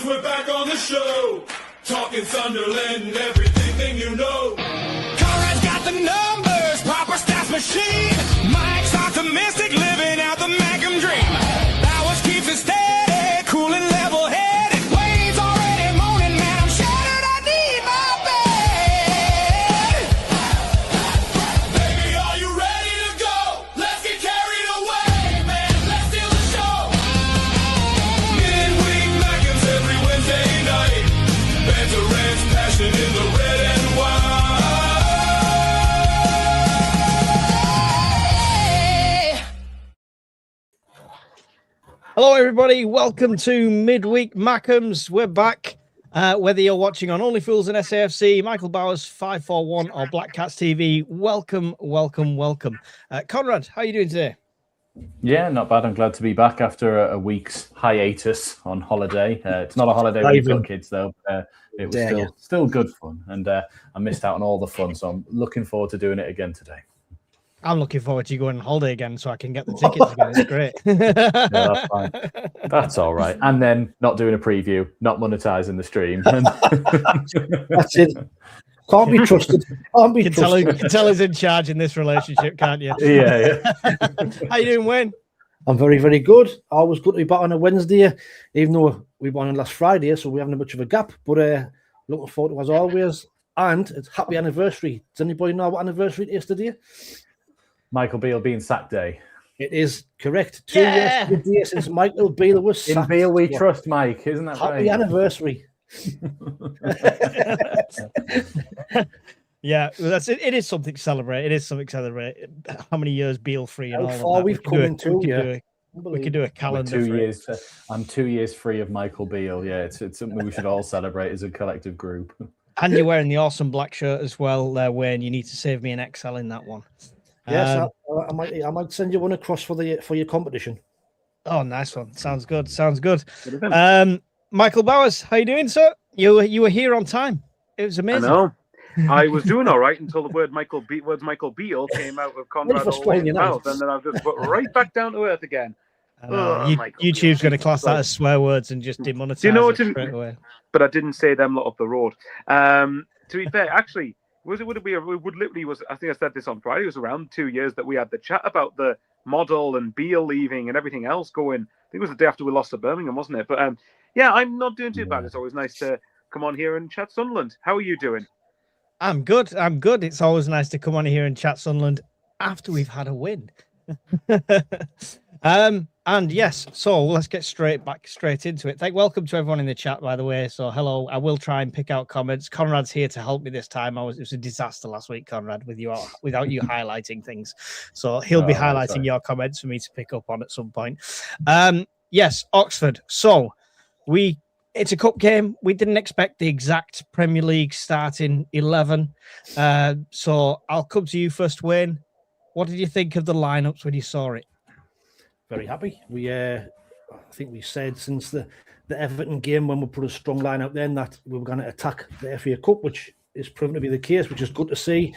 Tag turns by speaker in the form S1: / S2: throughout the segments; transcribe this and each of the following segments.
S1: Mackems, we're back on the show. Talking Sunderland and everything you know.
S2: Conrad's got the numbers, proper stats machine. Mike's optimistic, living out the Mackem dream. Bowers keeps it steady, cool and level-headed. Wayne's already moaning, man, I'm shattered, I need my bed.
S1: Baby, are you ready to go? Let's get carried away, man. Let's steal the show. Midweek Mackems every Wednesday night. Veterans passion in the red and white.
S3: Hello, everybody. Welcome to Midweek Mackems. We're back. Whether you're watching on Only Fools and SAFC, Michael Bowers 541 or Black Cats TV, welcome. Conrad, how are you doing today?
S4: Yeah, not bad. I'm glad to be back after a week's hiatus on holiday. It's not a holiday when you've got kids, though. It was still good fun, and I missed out on all the fun, so I'm looking forward to doing it again today.
S3: I'm looking forward to you going on holiday again so I can get the tickets again. It's great.
S4: Yeah, that's fine. That's all right. And then not doing a preview, not monetizing the stream.
S5: That's it. Can't be trusted. Can't be
S3: You
S5: trusted.
S3: can tell he's in charge in this relationship, can't you?
S4: Yeah.
S3: How you doing, Wayne?
S5: I'm very, very good. Always good to be back on a Wednesday, even though we won on last Friday, so we haven't much of a gap. But looking forward to as always. And it's happy anniversary. Does anybody know what anniversary it is today?
S4: Michael Beale being sacked day.
S5: It is correct. 2 years today since Michael Beale was sacked.
S4: In Beale we trust, Mike. Isn't that
S5: Happy
S4: right?
S5: anniversary.
S3: Yeah, that's it. It is something to celebrate. It is something to celebrate. How many years Beale free and
S5: How
S3: all
S5: far
S3: of that.
S5: we've come into,
S3: We could do a calendar.
S4: We're 2
S3: for it.
S4: years. I'm 2 years free of Michael Beale. Yeah, it's something we should all celebrate as a collective group.
S3: And you're wearing the awesome black shirt as well, Wayne. You need to save me an XL in that one.
S5: Yes, I might send you one across for your competition.
S3: Oh, nice one. Sounds good. Michael Bowers, how you doing, sir? You were here on time. It was amazing.
S6: I know. I was doing all right until the words Michael Beale came out of Conrad and Mike's mouth, and then I've just put right back down to earth again.
S3: YouTube's going to class that as swear words and just demonetize it straight away.
S6: But I didn't say them lot up the road. To be fair, actually, I think I said this on Friday. It was around 2 years that we had the chat about the model and Beale leaving and everything else going. I think it was the day after we lost to Birmingham, wasn't it? But yeah, I'm not doing too bad. It's always nice to come on here and chat Sunderland. How are you doing?
S3: I'm good. It's always nice to come on here and chat Sunderland after we've had a win. And yes, so let's get straight into it. Welcome to everyone in the chat, by the way. So hello, I will try and pick out comments. Conrad's here to help me this time. It was a disaster last week, Conrad, without you highlighting things. So he'll be highlighting your comments for me to pick up on at some point. Yes, Oxford. So it's a cup game. We didn't expect the exact Premier League starting 11. So I'll come to you first, Wayne. What did you think of the lineups when you saw it?
S5: Very happy. I think we said since the Everton game when we put a strong line out then that we were going to attack the FA Cup, which is proven to be the case, which is good to see.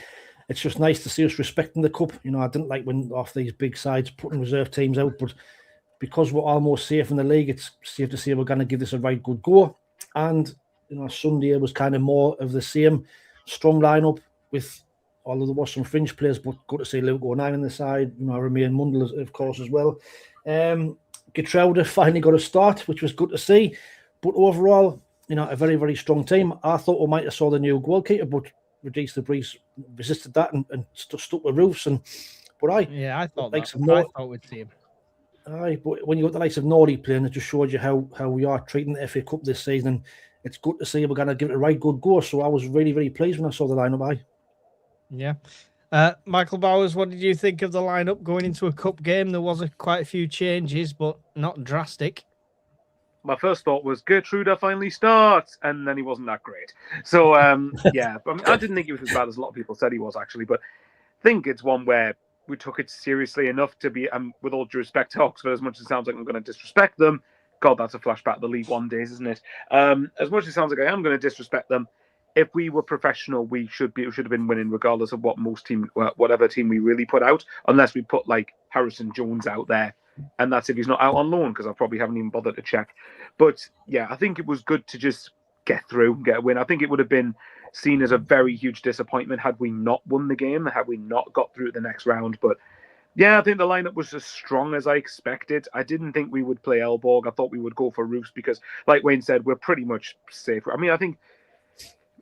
S5: It's just nice to see us respecting the cup. You know, I didn't like when off these big sides putting reserve teams out, but because we're almost safe in the league, it's safe to say we're going to give this a right good go. And you know, Sunday was kind of more of the same strong lineup with. Although there was some fringe players, but good to see Luke O'Neill on the side. You know, Remain Mundell, of course, as well. Getrauda finally got a start, which was good to see. But overall, you know, a very, very strong team. I thought we might have saw the new goalkeeper, but Régis Lebris resisted that and stuck with Roofs. I thought we'd see him. Aye, but when you got the likes of Norrie playing, it just showed you how we are treating the FA Cup this season. And it's good to see we're going to give it a right good go. So I was really, really pleased when I saw the lineup. Aye.
S3: Yeah. Michael Bowers, what did you think of the lineup going into a cup game? There was quite a few changes, but not drastic.
S6: My first thought was Gertruda finally starts, and then he wasn't that great. So, yeah, I didn't think he was as bad as a lot of people said he was, actually, but I think it's one where we took it seriously enough to be, with all due respect to Oxford, as much as it sounds like I'm going to disrespect them, God, that's a flashback to the League One days, isn't it? As much as it sounds like I am going to disrespect them, if we were professional, we should have been winning regardless of whatever team we really put out, unless we put like Harrison Jones out there and that's if he's not out on loan, because I probably haven't even bothered to check. But yeah, I think it was good to just get through and get a win. I think it would have been seen as a very huge disappointment had we not won the game, had we not got through to the next round. But yeah, I think the lineup was as strong as I expected. I didn't think we would play Elborg. I thought we would go for Roos because, like Wayne said, we're pretty much safe. I mean, I think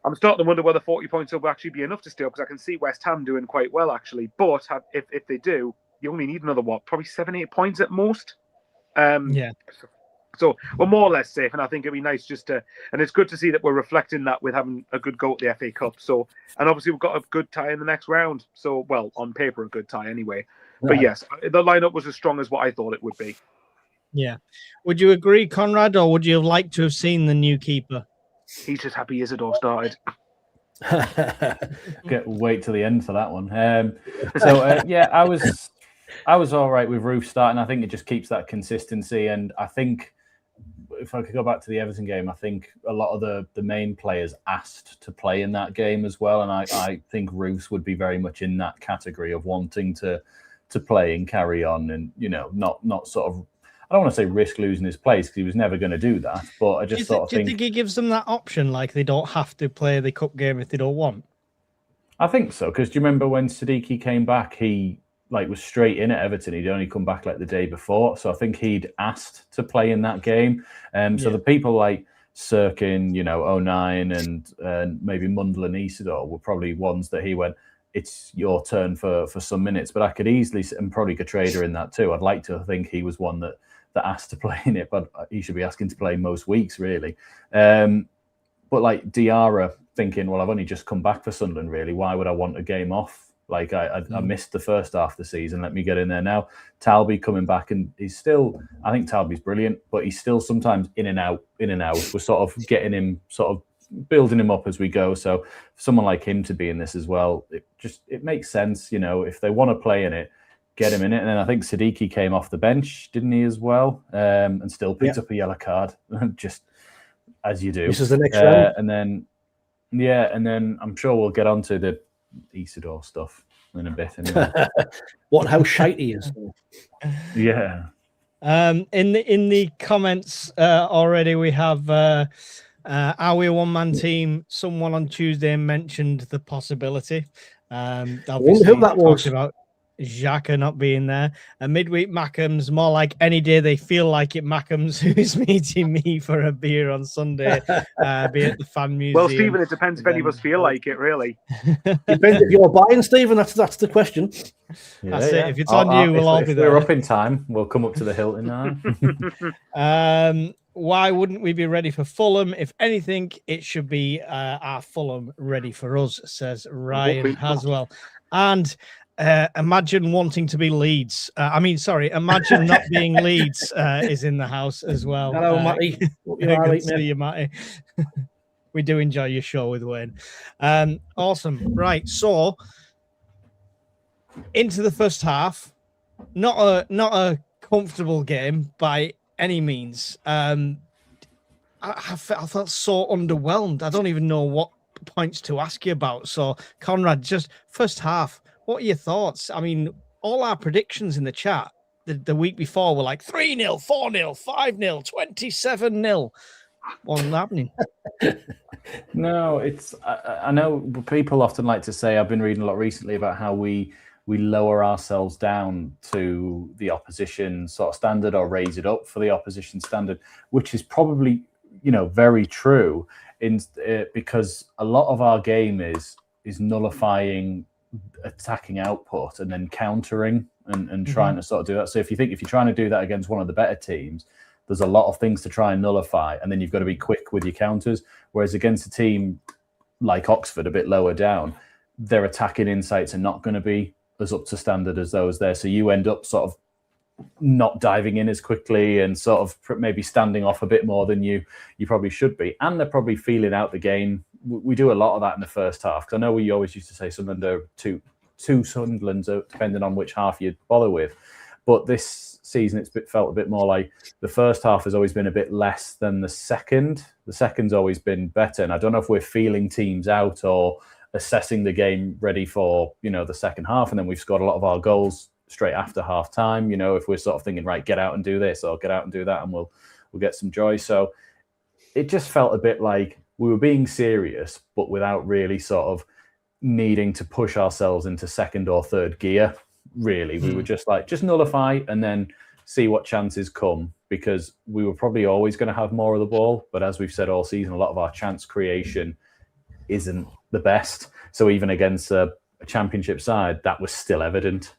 S6: I'm starting to wonder whether 40 points will actually be enough to stay up, because I can see West Ham doing quite well, actually. But if they do, you only need another, probably 7-8 points at most.
S3: Yeah.
S6: So we're more or less safe, and I think it'd be nice just to, and it's good to see that we're reflecting that with having a good go at the FA Cup. So, and obviously we've got a good tie in the next round. So, well, on paper, a good tie anyway. But yes, the lineup was as strong as what I thought it would be.
S3: Yeah. Would you agree, Conrad, or would you have liked to have seen the new keeper?
S6: He's just happy Isidore started.
S4: Wait till the end for that one. Yeah, I was all right with Roof starting. I think it just keeps that consistency, and I think if I could go back to the Everton game, I think a lot of the main players asked to play in that game as well, and I think Roofs would be very much in that category of wanting to play and carry on, and not sort of, I don't want to say risk losing his place, because he was never going to do that. But I just sort of think... Do you think
S3: he gives them that option, like they don't have to play the cup game if they don't want?
S4: I think so, because do you remember when Siddiqui came back, he was straight in at Everton. He'd only come back the day before. So I think he'd asked to play in that game. So the people like Sirkin, 09 and maybe Mundell and Isidore were probably ones that he went, it's your turn for some minutes. But I could easily, and probably Catreda in that too. I'd like to think he was one that asked to play in it, but he should be asking to play most weeks, really. But like Diarra thinking, well, I've only just come back for Sunderland, really. Why would I want a game off? I missed the first half of the season. Let me get in there now. Talby coming back, and he's still, I think Talby's brilliant, but he's still sometimes in and out. We're sort of getting him, sort of building him up as we go. So someone like him to be in this as well, it makes sense. If they want to play in it, get him in it. And then I think Siddiqui came off the bench, didn't he, as well? And still picked up a yellow card, just as you do.
S5: This is the next round.
S4: And then I'm sure we'll get on to the Isidore stuff in a bit. Anyway.
S5: How shite he is.
S4: Yeah.
S3: In the comments already, we have are we a one-man team? Someone on Tuesday mentioned the possibility.
S5: Who that was
S3: about Xhaka not being there. A midweek Mackems, more like any day they feel like it. Mackems, who's meeting me for a beer on Sunday, be at the fan museum.
S6: Well, Stephen, it depends if any of us feel like it, really.
S5: Depends if you're buying, Stephen. That's the question.
S3: That's it. If it's on you, we'll all be there.
S4: We're up in time. We'll come up to the Hilton now.
S3: Why wouldn't we be ready for Fulham? If anything, it should be our Fulham ready for us, says Ryan Haswell. And imagine wanting to be Leeds. Imagine not being Leeds is in the house as well.
S5: Hello, Matty.
S3: Good to see you, Matty. We do enjoy your show with Wayne. Awesome. Right, so into the first half, not a comfortable game by any means. I felt so underwhelmed. I don't even know what points to ask you about. So, Conrad, just first half, what are your thoughts? I mean, all our predictions in the chat the week before were like 3-0, 4-0, 5-0, 27-0. Wasn't happening.
S4: No, I know people often like to say, I've been reading a lot recently about how we lower ourselves down to the opposition sort of standard or raise it up for the opposition standard, which is probably, very true because a lot of our game is nullifying attacking output and then countering and trying to sort of do that. So if you're trying to do that against one of the better teams, there's a lot of things to try and nullify, and then you've got to be quick with your counters. Whereas against a team like Oxford, a bit lower down, their attacking insights are not going to be as up to standard as those there. So you end up sort of not diving in as quickly and sort of maybe standing off a bit more than you probably should be. And they're probably feeling out the game. We do a lot of that in the first half, because I know we always used to say Sunderland are two Sunderlands, depending on which half you bother with. But this season, it's felt a bit more like the first half has always been a bit less than the second. The second's always been better. And I don't know if we're feeling teams out or assessing the game ready for, the second half. And then we've scored a lot of our goals straight after half time. You know, if we're sort of thinking, right, get out and do this or get out and do that, and we'll get some joy. So it just felt a bit like we were being serious, but without really sort of needing to push ourselves into second or third gear. Really, we were just like, just nullify and then see what chances come, because we were probably always going to have more of the ball. But as we've said all season, a lot of our chance creation isn't the best. So even against a championship side, that was still evident.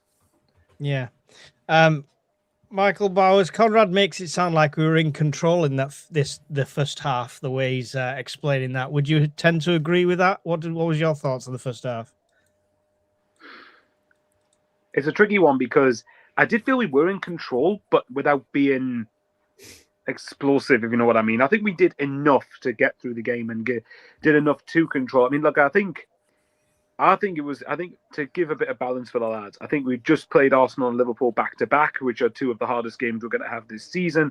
S3: Yeah. Michael Bowers, Conrad makes it sound like we were in control in the first half, the way he's explaining that. Would you tend to agree with that? What was your thoughts on the first half?
S6: It's a tricky one because I did feel we were in control, but without being explosive, if you know what I mean. I think we did enough to get through the game and did enough to control. I mean, look, I think to give a bit of balance for the lads, I think we just played Arsenal and Liverpool back to back, which are two of the hardest games we're going to have this season.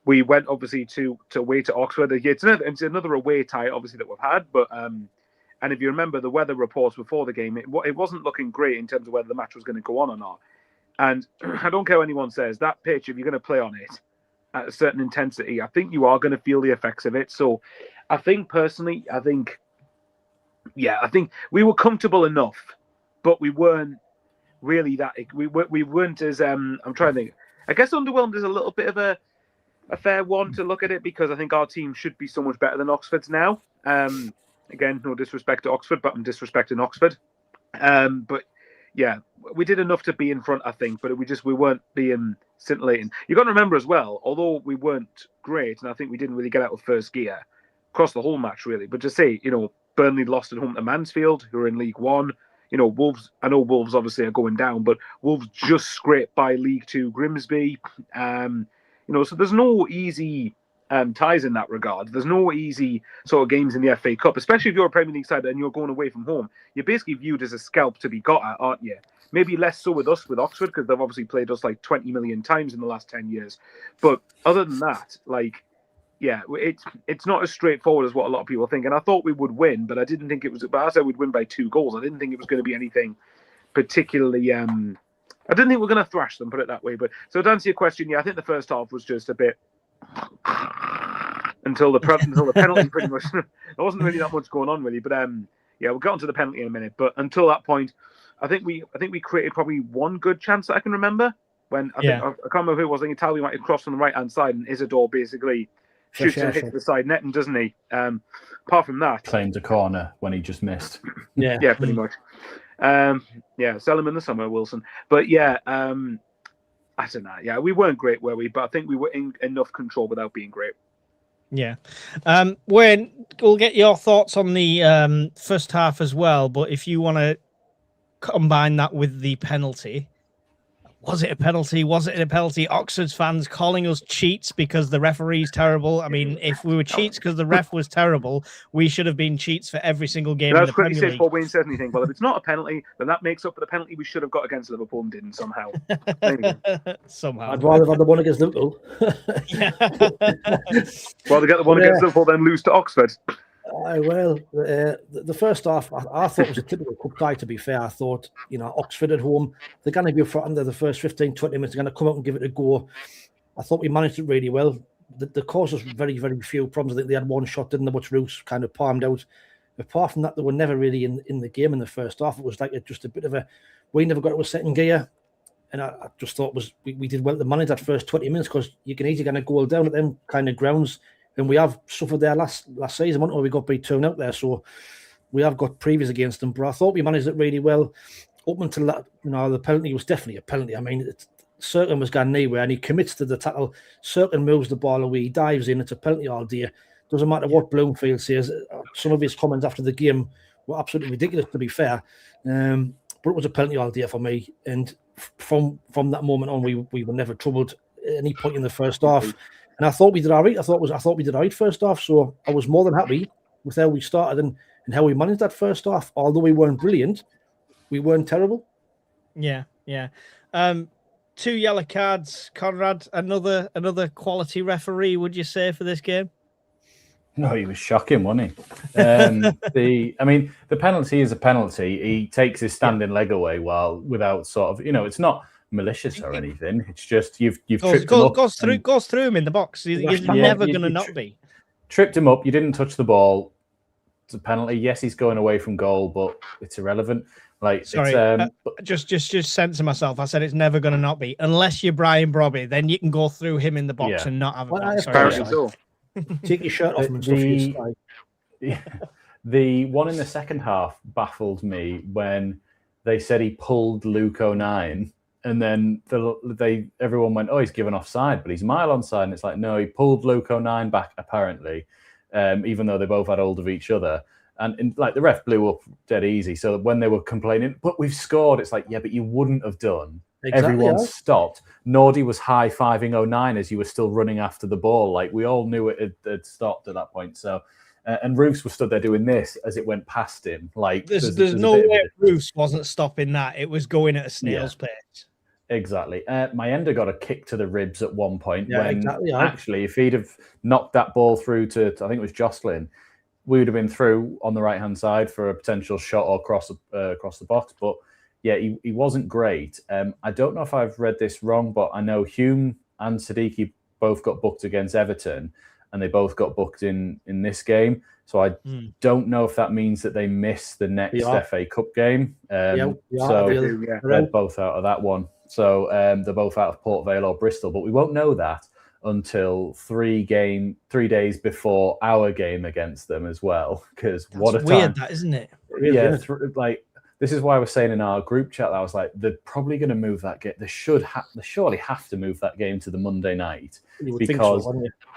S6: We went obviously to away to Oxford. It's another away tie, obviously, that we've had, but and if you remember the weather reports before the game, it wasn't looking great in terms of whether the match was going to go on or not. And I don't care what anyone says, that pitch, if you're going to play on it at a certain intensity, I think you are going to feel the effects of it. So I think personally, I think we were comfortable enough, but we weren't really that. We weren't as I'm trying to think. I guess underwhelmed is a little bit of a fair one to look at it, because I think our team should be so much better than Oxford's now. Again, no disrespect to Oxford, but I'm disrespecting Oxford. But yeah, we did enough to be in front, I think, but we weren't being scintillating. You've got to remember as well, although we weren't great, and I think we didn't really get out of first gear across the whole match, really. But to say, Burnley lost at home to Mansfield, who are in League One. Wolves, I know Wolves obviously are going down, but Wolves just scraped by League Two Grimsby. So there's no easy ties in that regard. There's no easy sort of games in the FA Cup, especially if you're a Premier League side and you're going away from home. You're basically viewed as a scalp to be got at, aren't you? Maybe less so with Oxford, because they've obviously played us like 20 million times in the last 10 years. But other than that, it's not as straightforward as what a lot of people think. And I thought we would win, but I didn't think it was. But I said we'd win by 2 goals. I didn't think it was going to be anything particularly. I didn't think we were going to thrash them, put it that way. But so to answer your question, I think the first half was just a bit until the penalty. Pretty much, there wasn't really that much going on really. But we'll get onto the penalty in a minute. But until that point, I think we created probably one good chance that I can remember. When I can't remember who it was. I think Italy might have crossed on the right hand side, and Isidore basically shoots and hits the side netting, doesn't he? Apart from that,
S4: claimed a corner when he just missed.
S6: Yeah, pretty much. Sell him in the summer, Wilson. But I don't know. Yeah, we weren't great, were we? But I think we were in enough control without being great.
S3: Yeah. Wayne, we'll get your thoughts on the first half as well. But if you want to combine that with the penalty. Was it a penalty? Wasn't it a penalty? Oxford's fans calling us cheats because the referee's terrible. I mean, if we were cheats because the ref was terrible, we should have been cheats for every single game in the Premier League.
S6: Before Wayne says anything. Well, if it's not a penalty, then that makes up for the penalty we should have got against Liverpool and didn't somehow.
S3: Somehow.
S5: I'd rather have the one against Liverpool.
S6: Well, to get the one against Liverpool, then lose to Oxford.
S5: The first half, I thought it was a typical cup tie, to be fair. I thought, Oxford at home, they're going to be up front under the first 15, 20 minutes. They're going to come out and give it a go. I thought we managed it really well. The caused us very, very few problems. I think they had one shot, didn't they, which Roos kind of palmed out. Apart from that, they were never really in the game in the first half. It was like just a bit of we never got to a second gear. And I just thought we did well to manage that first 20 minutes, because you can easily get a goal down at them kind of grounds. And we have suffered there last season, we got beat 2 out there. So we have got previous against them. But I thought we managed it really well. Up until that, the penalty was definitely a penalty. I mean, Serkin was going nowhere, and he commits to the tackle. Serkin moves the ball away, he dives in. It's a penalty all day. Doesn't matter what Bloomfield says. Some of his comments after the game were absolutely ridiculous, to be fair. But it was a penalty all day for me. And from that moment on, we were never troubled at any point in the first half. And I thought we did all right. I thought we did all right first half. So I was more than happy with how we started and how we managed that first half. Although we weren't brilliant, we weren't terrible.
S3: Yeah. 2 yellow cards, Conrad. Another quality referee, would you say, for this game?
S4: No, he was shocking, wasn't he? The penalty is a penalty. He takes his standing leg away without sort of, it's not malicious or anything. It's just you've tripped him up.
S3: Goes through him in the box. He's never going to not be.
S4: Tripped him up. You didn't touch the ball. It's a penalty. Yes, he's going away from goal, but it's irrelevant. Like, sorry,
S3: just censor myself. I said it's never going to not be unless you're Brian Brobby. Then you can go through him in the box and not have
S5: it. Take your shirt off and stuff.
S4: The one in the second half baffled me when they said he pulled Luke O'Nien, and then everyone went, "Oh, he's given offside, but he's a mile onside." And it's like, no, he pulled Luke O'Nien back apparently, even though they both had hold of each other. And like the ref blew up dead easy. So when they were complaining, but we've scored, it's like, yeah, but you wouldn't have done. Exactly, everyone stopped. Nordy was high-fiving O'Nien as you were still running after the ball. Like, we all knew it had stopped at that point. So, and Roos was stood there doing this as it went past him. Like,
S3: there's no way Roos wasn't stopping that. It was going at a snail's pace.
S4: Exactly. Mayenda got a kick to the ribs at one point actually, if he'd have knocked that ball through to, I think it was Jocelyn, we would have been through on the right-hand side for a potential shot or across the box. But yeah, he wasn't great. I don't know if I've read this wrong, but I know Hume and Siddiqui both got booked against Everton, and they both got booked in this game. So I don't know if that means that they miss the next FA Cup game. They're both out of that one. So they're both out of Port Vale or Bristol, but we won't know that until 3 days before our game against them as well. Because what a time.
S3: Weird, that, isn't it?
S4: Yeah, this is why I was saying in our group chat that I was like, they're probably going to move that game. They surely have to move that game to the Monday night, because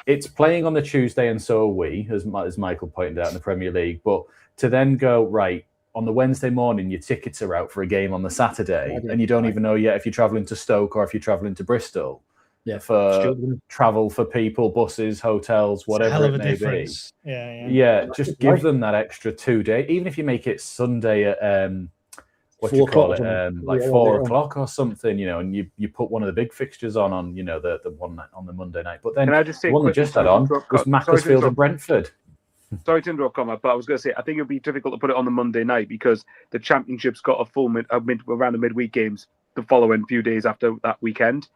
S4: it's playing on the Tuesday, and so are we, as Michael pointed out in the Premier League. But to then go, right, on the Wednesday morning, your tickets are out for a game on the Saturday, and you don't even know yet if you're travelling to Stoke or if you're travelling to Bristol. Yeah, for travel for people, buses, hotels, whatever it may be. Yeah, just give them that extra 2 days. Even if you make it Sunday at 4 o'clock or something, and you put one of the big fixtures on the one on the Monday night. But then
S6: can I just say
S4: one they just had on was Macclesfield and Brentford.
S6: Sorry to interrupt, Conrad, but I was going to say I think it would be difficult to put it on the Monday night because the Championship's got a full around the midweek games the following few days after that weekend.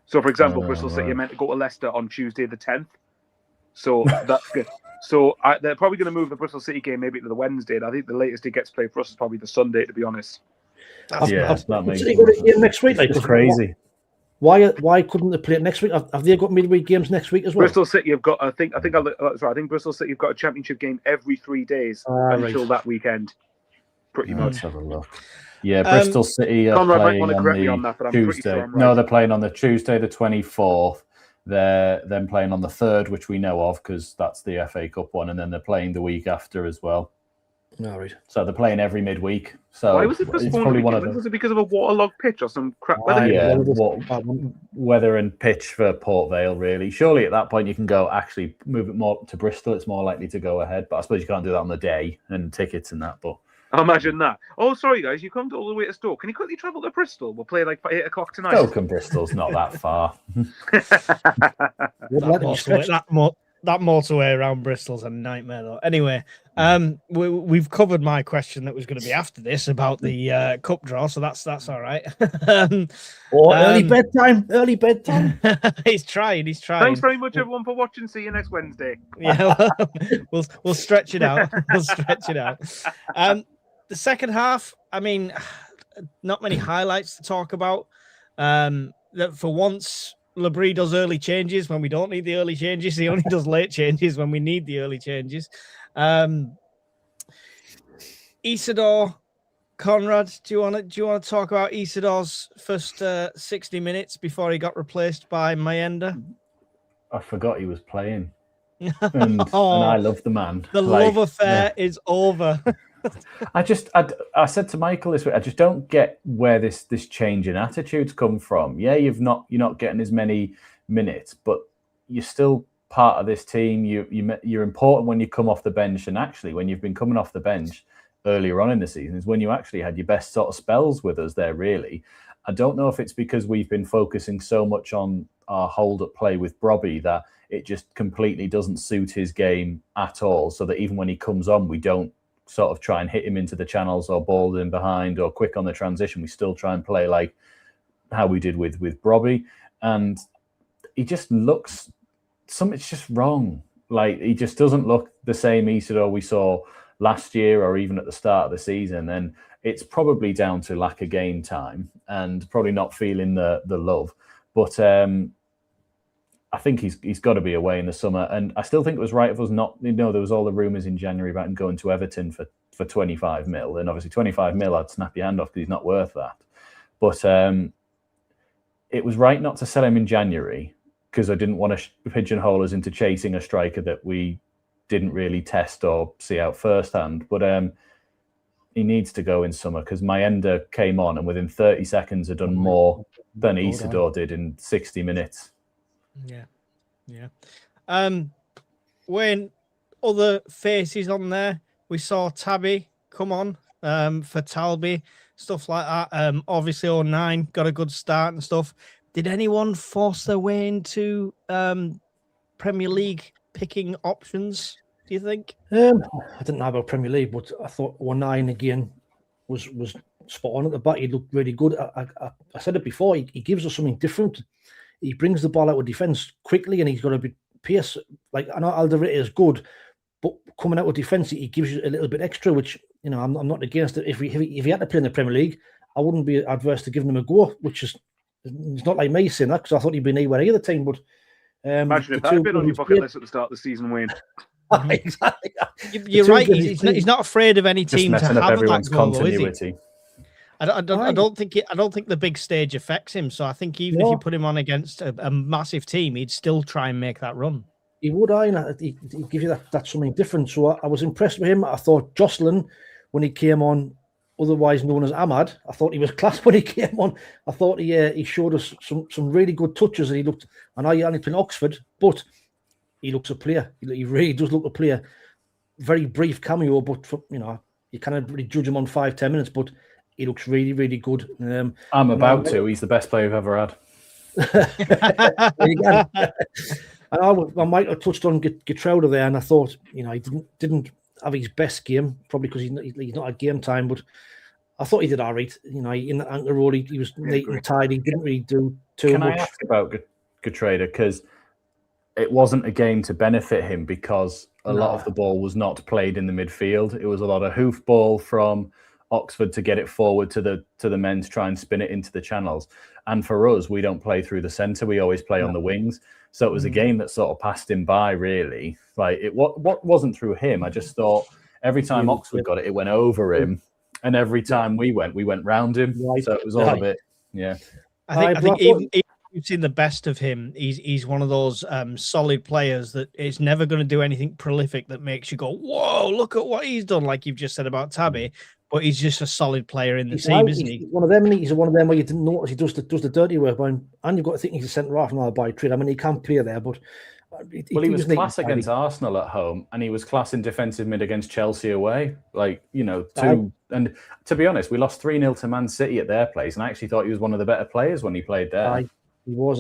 S6: So, for example, Bristol City are meant to go to Leicester on Tuesday the 10th. So that's good. So they're probably going to move the Bristol City game maybe to the Wednesday. And I think the latest it gets played for us is probably the Sunday, to be honest.
S5: That makes sense. Next week,
S4: it's crazy.
S5: Why couldn't they play it next week? Have they got midweek games next week as well?
S6: Bristol City have got. I think Bristol City have got a Championship game every 3 days until that weekend. Pretty much.
S4: Let's have a look. Yeah, Bristol City are
S6: Conrad
S4: playing
S6: might want to correct me on that, but I'm Tuesday.
S4: Pretty sure
S6: I'm right.
S4: No, they're playing on the Tuesday, the 24th. They're then playing on the 3rd, which we know of because that's the FA Cup one, and then they're playing the week after as well.
S5: All right.
S4: So they're playing every midweek. So
S6: why was it postponed? Was it because of a waterlogged pitch or some crap weather?
S4: Yeah, weather and pitch for Port Vale, really. Surely at that point you can go, actually, move it more to Bristol. It's more likely to go ahead. But I suppose you can't do that on the day and tickets and that. But
S6: imagine that. Oh, sorry, guys. You come all the way to Stoke. Can you quickly travel to Bristol? We'll play like 8 o'clock tonight.
S4: Stoke and Bristol's not that far.
S3: That motorway around Bristol's a nightmare, though. Anyway, we've covered my question that was going to be after this about the cup draw, so that's all right.
S5: Early bedtime.
S3: He's trying.
S6: Thanks very much, everyone, for watching. See you next Wednesday.
S3: Yeah, we'll stretch it out. The second half, I mean, not many highlights to talk about. That for once, Labrie does early changes when we don't need the early changes. He only does late changes when we need the early changes. Isidore, Conrad, do you want to talk about Isidore's first 60 minutes before he got replaced by Mayenda?
S4: I forgot he was playing, and I love the man.
S3: The love affair is over.
S4: I said to Michael this week, I just don't get where this change in attitudes come from. Yeah, you're not getting as many minutes, but you're still part of this team. You're important when you come off the bench, and actually, when you've been coming off the bench earlier on in the season, is when you actually had your best sort of spells with us there. Really, I don't know if it's because we've been focusing so much on our hold-up play with Brobby that it just completely doesn't suit his game at all. So that even when he comes on, we don't sort of try and hit him into the channels or ball in behind or quick on the transition. We still try and play like how we did with Brobby, and he just looks, something's just wrong. Like, he just doesn't look the same Isidore we saw last year or even at the start of the season. And it's probably down to lack of game time and probably not feeling the love. But I think he's got to be away in the summer. And I still think it was right of us not, there was all the rumours in January about him going to Everton for 25 mil. And obviously 25 mil, I'd snap your hand off because he's not worth that. But it was right not to sell him in January because I didn't want to pigeonhole us into chasing a striker that we didn't really test or see out firsthand. But he needs to go in summer because Mayenda came on and within 30 seconds had done more than Isidore did in 60 minutes.
S3: Yeah. When other faces on there, we saw Tabby come on for Talby, stuff like that. Obviously 09 got a good start and stuff. Did anyone force their way into Premier League picking options, do you think?
S5: I didn't know about Premier League, but I thought 09 again was spot on at the back. He looked really good. I said it before, he gives us something different. He brings the ball out of defence quickly and he's got a bit pace. Like, I know Alderete is good, but coming out of defence, he gives you a little bit extra, which, I'm not against it. If he had to play in the Premier League, I wouldn't be adverse to giving him a go, which is, it's not like me saying that because I thought he'd been anywhere near the team. But
S6: imagine if that had been on your bucket list at the start of the season, Wayne.
S5: Exactly.
S3: You're right. He's not afraid of any team to have
S4: everyone's
S3: that goal,
S4: continuity.
S3: Is he? I don't think the big stage affects him. So I think even if you put him on against a massive team, he'd still try and make that run.
S5: He would, he'd give you that something different. So I was impressed with him. I thought Jocelyn, when he came on, otherwise known as Ahmad, I thought he was class when he came on. I thought he showed us some really good touches. And he looked, I know he only played Oxford, but he looks a player. He really does look a player. Very brief cameo, but you cannot really judge him on 5-10 minutes, but he looks really, really good.
S4: I'm about to. He's the best player we've ever had.
S5: And I might have touched on Getrauda there, and I thought, he didn't have his best game, probably because he's not at game time, but I thought he did all right. In the anchor role, he was neat and tidy. He didn't really do too much.
S4: Can I ask about Getrauda? Because it wasn't a game to benefit him because a lot of the ball was not played in the midfield. It was a lot of hoof ball from Oxford to get it forward to the men to try and spin it into the channels. And for us, we don't play through the centre. We always play on the wings. So it was a game that sort of passed him by, really. Like, what wasn't through him. I just thought every time Oxford got it, it went over him. And every time we went round him. Right. So it was all a bit,
S3: I think even you've seen the best of him. He's one of those solid players that is never going to do anything prolific that makes you go, whoa, look at what he's done, like you've just said about Tabby. But he's just a solid player in the team, isn't he?
S5: One of them, he's one of them where you didn't notice he does the dirty work. And you've got to think he's a centre half now by trade. I mean, he can't play there, but
S4: he was class against Arsenal at home, and he was class in defensive mid against Chelsea away. And to be honest, we lost 3-0 to Man City at their place, and I actually thought he was one of the better players when he played there.
S5: He was,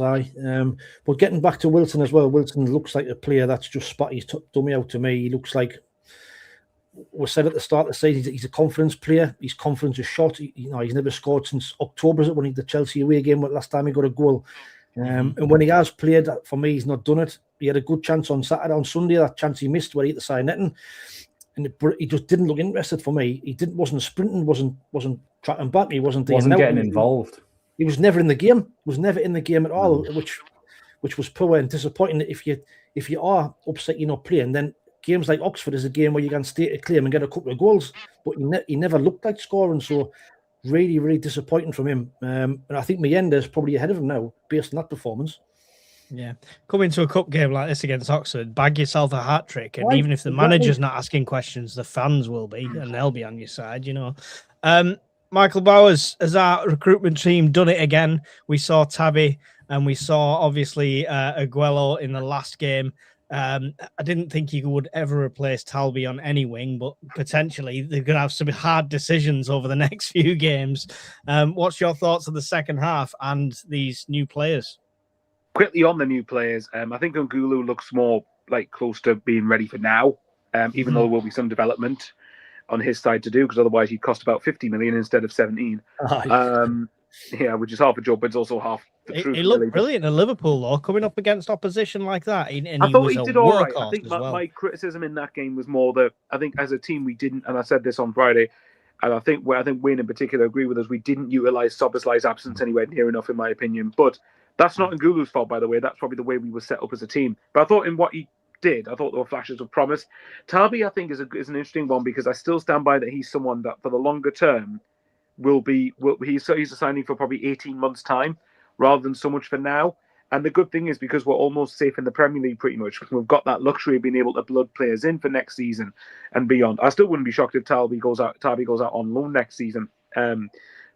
S5: but getting back to Wilson as well, Wilson looks like a player that's just spot his dummy out to me. He looks like, we said at the start of the season, he's a confidence player. His confidence is shot. He's never scored since October, is it, when the Chelsea away game, last time he got a goal. And when he has played, for me, he's not done it. He had a good chance on Sunday, that chance he missed where he hit the side netting. And he just didn't look interested for me. He wasn't sprinting, wasn't tracking back. He wasn't
S4: getting involved.
S5: He was never in the game. Was never in the game at all, which was poor and disappointing. If you are upset you're not playing, then games like Oxford is a game where you can state a claim and get a couple of goals. But he never looked like scoring, so really, really disappointing from him. And I think Mayenda is probably ahead of him now, based on that performance.
S3: Yeah, come into a cup game like this against Oxford, bag yourself a hat trick, and even if the manager's not asking questions, the fans will be, and they'll be on your side. Michael Bowers, has our recruitment team done it again? We saw Tabby, and we saw obviously Aguero in the last game. I didn't think he would ever replace Talby on any wing, but potentially they're going to have some hard decisions over the next few games. What's your thoughts on the second half and these new players?
S6: Quickly on the new players, I think Ngulu looks more like close to being ready for now, even though there will be some development on his side to do, because otherwise he'd cost about 50 million instead of 17. Yeah, which is half a job, but it's also half the truth.
S3: He looked brilliant at Liverpool, though, coming up against opposition like that. And
S6: I thought
S3: was
S6: he
S3: a
S6: did all right. I
S3: workhorse
S6: think
S3: as well.
S6: my criticism in that game was more that I think as a team we didn't, and I said this on Friday, and I think Wayne in particular agree with us. We didn't utilize Szoboszlai's absence anywhere near enough, in my opinion. But that's not Ngulu's fault, by the way. That's probably the way we were set up as a team. But I thought in what he did, I thought there were flashes of promise. Talbi, I think, is an interesting one because I still stand by that he's someone that for the longer term he's a signing for probably 18 months' time rather than so much for now. And the good thing is because we're almost safe in the Premier League pretty much, we've got that luxury of being able to blood players in for next season and beyond. I still wouldn't be shocked if Talbi goes out on loan next season.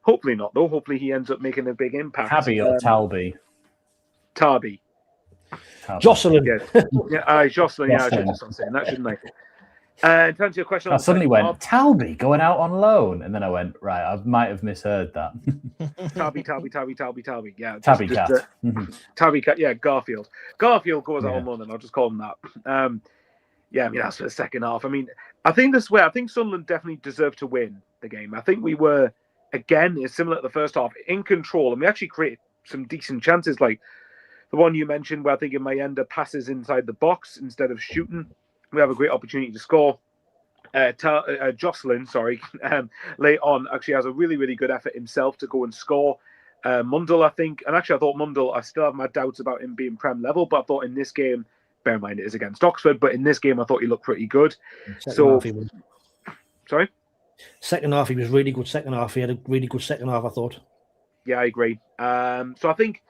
S6: Hopefully not, though. Hopefully he ends up making a big impact.
S4: Tabby or Talbi?
S6: Tarby.
S5: Jocelyn.
S6: Yeah, Jocelyn. Yeah, I should stop saying that, shouldn't I? To answer your question,
S4: I suddenly went, Talbi going out on loan. And then I went, right, I might have misheard that.
S6: Tabby. Yeah.
S4: Tabby Cat.
S6: Tabby Cat, yeah, Garfield. Garfield goes out on loan, and I'll just call him that. Yeah, I mean, that's for the second half. I mean, I think Sunderland definitely deserved to win the game. I think we were, again, it's similar to the first half, in control, and we actually created some decent chances, like the one you mentioned where I think Mayenda passes inside the box instead of shooting. We have a great opportunity to score. Jocelyn, late on, actually has a really, really good effort himself to go and score. Mundell, I think, and actually I thought Mundell, I still have my doubts about him being Prem level, but I thought in this game, bear in mind it is against Oxford, but in this game I thought he looked pretty good. Sorry?
S5: Second half, he was really good. Second half, he had a really good second half, I thought.
S6: Yeah, I agree. So I think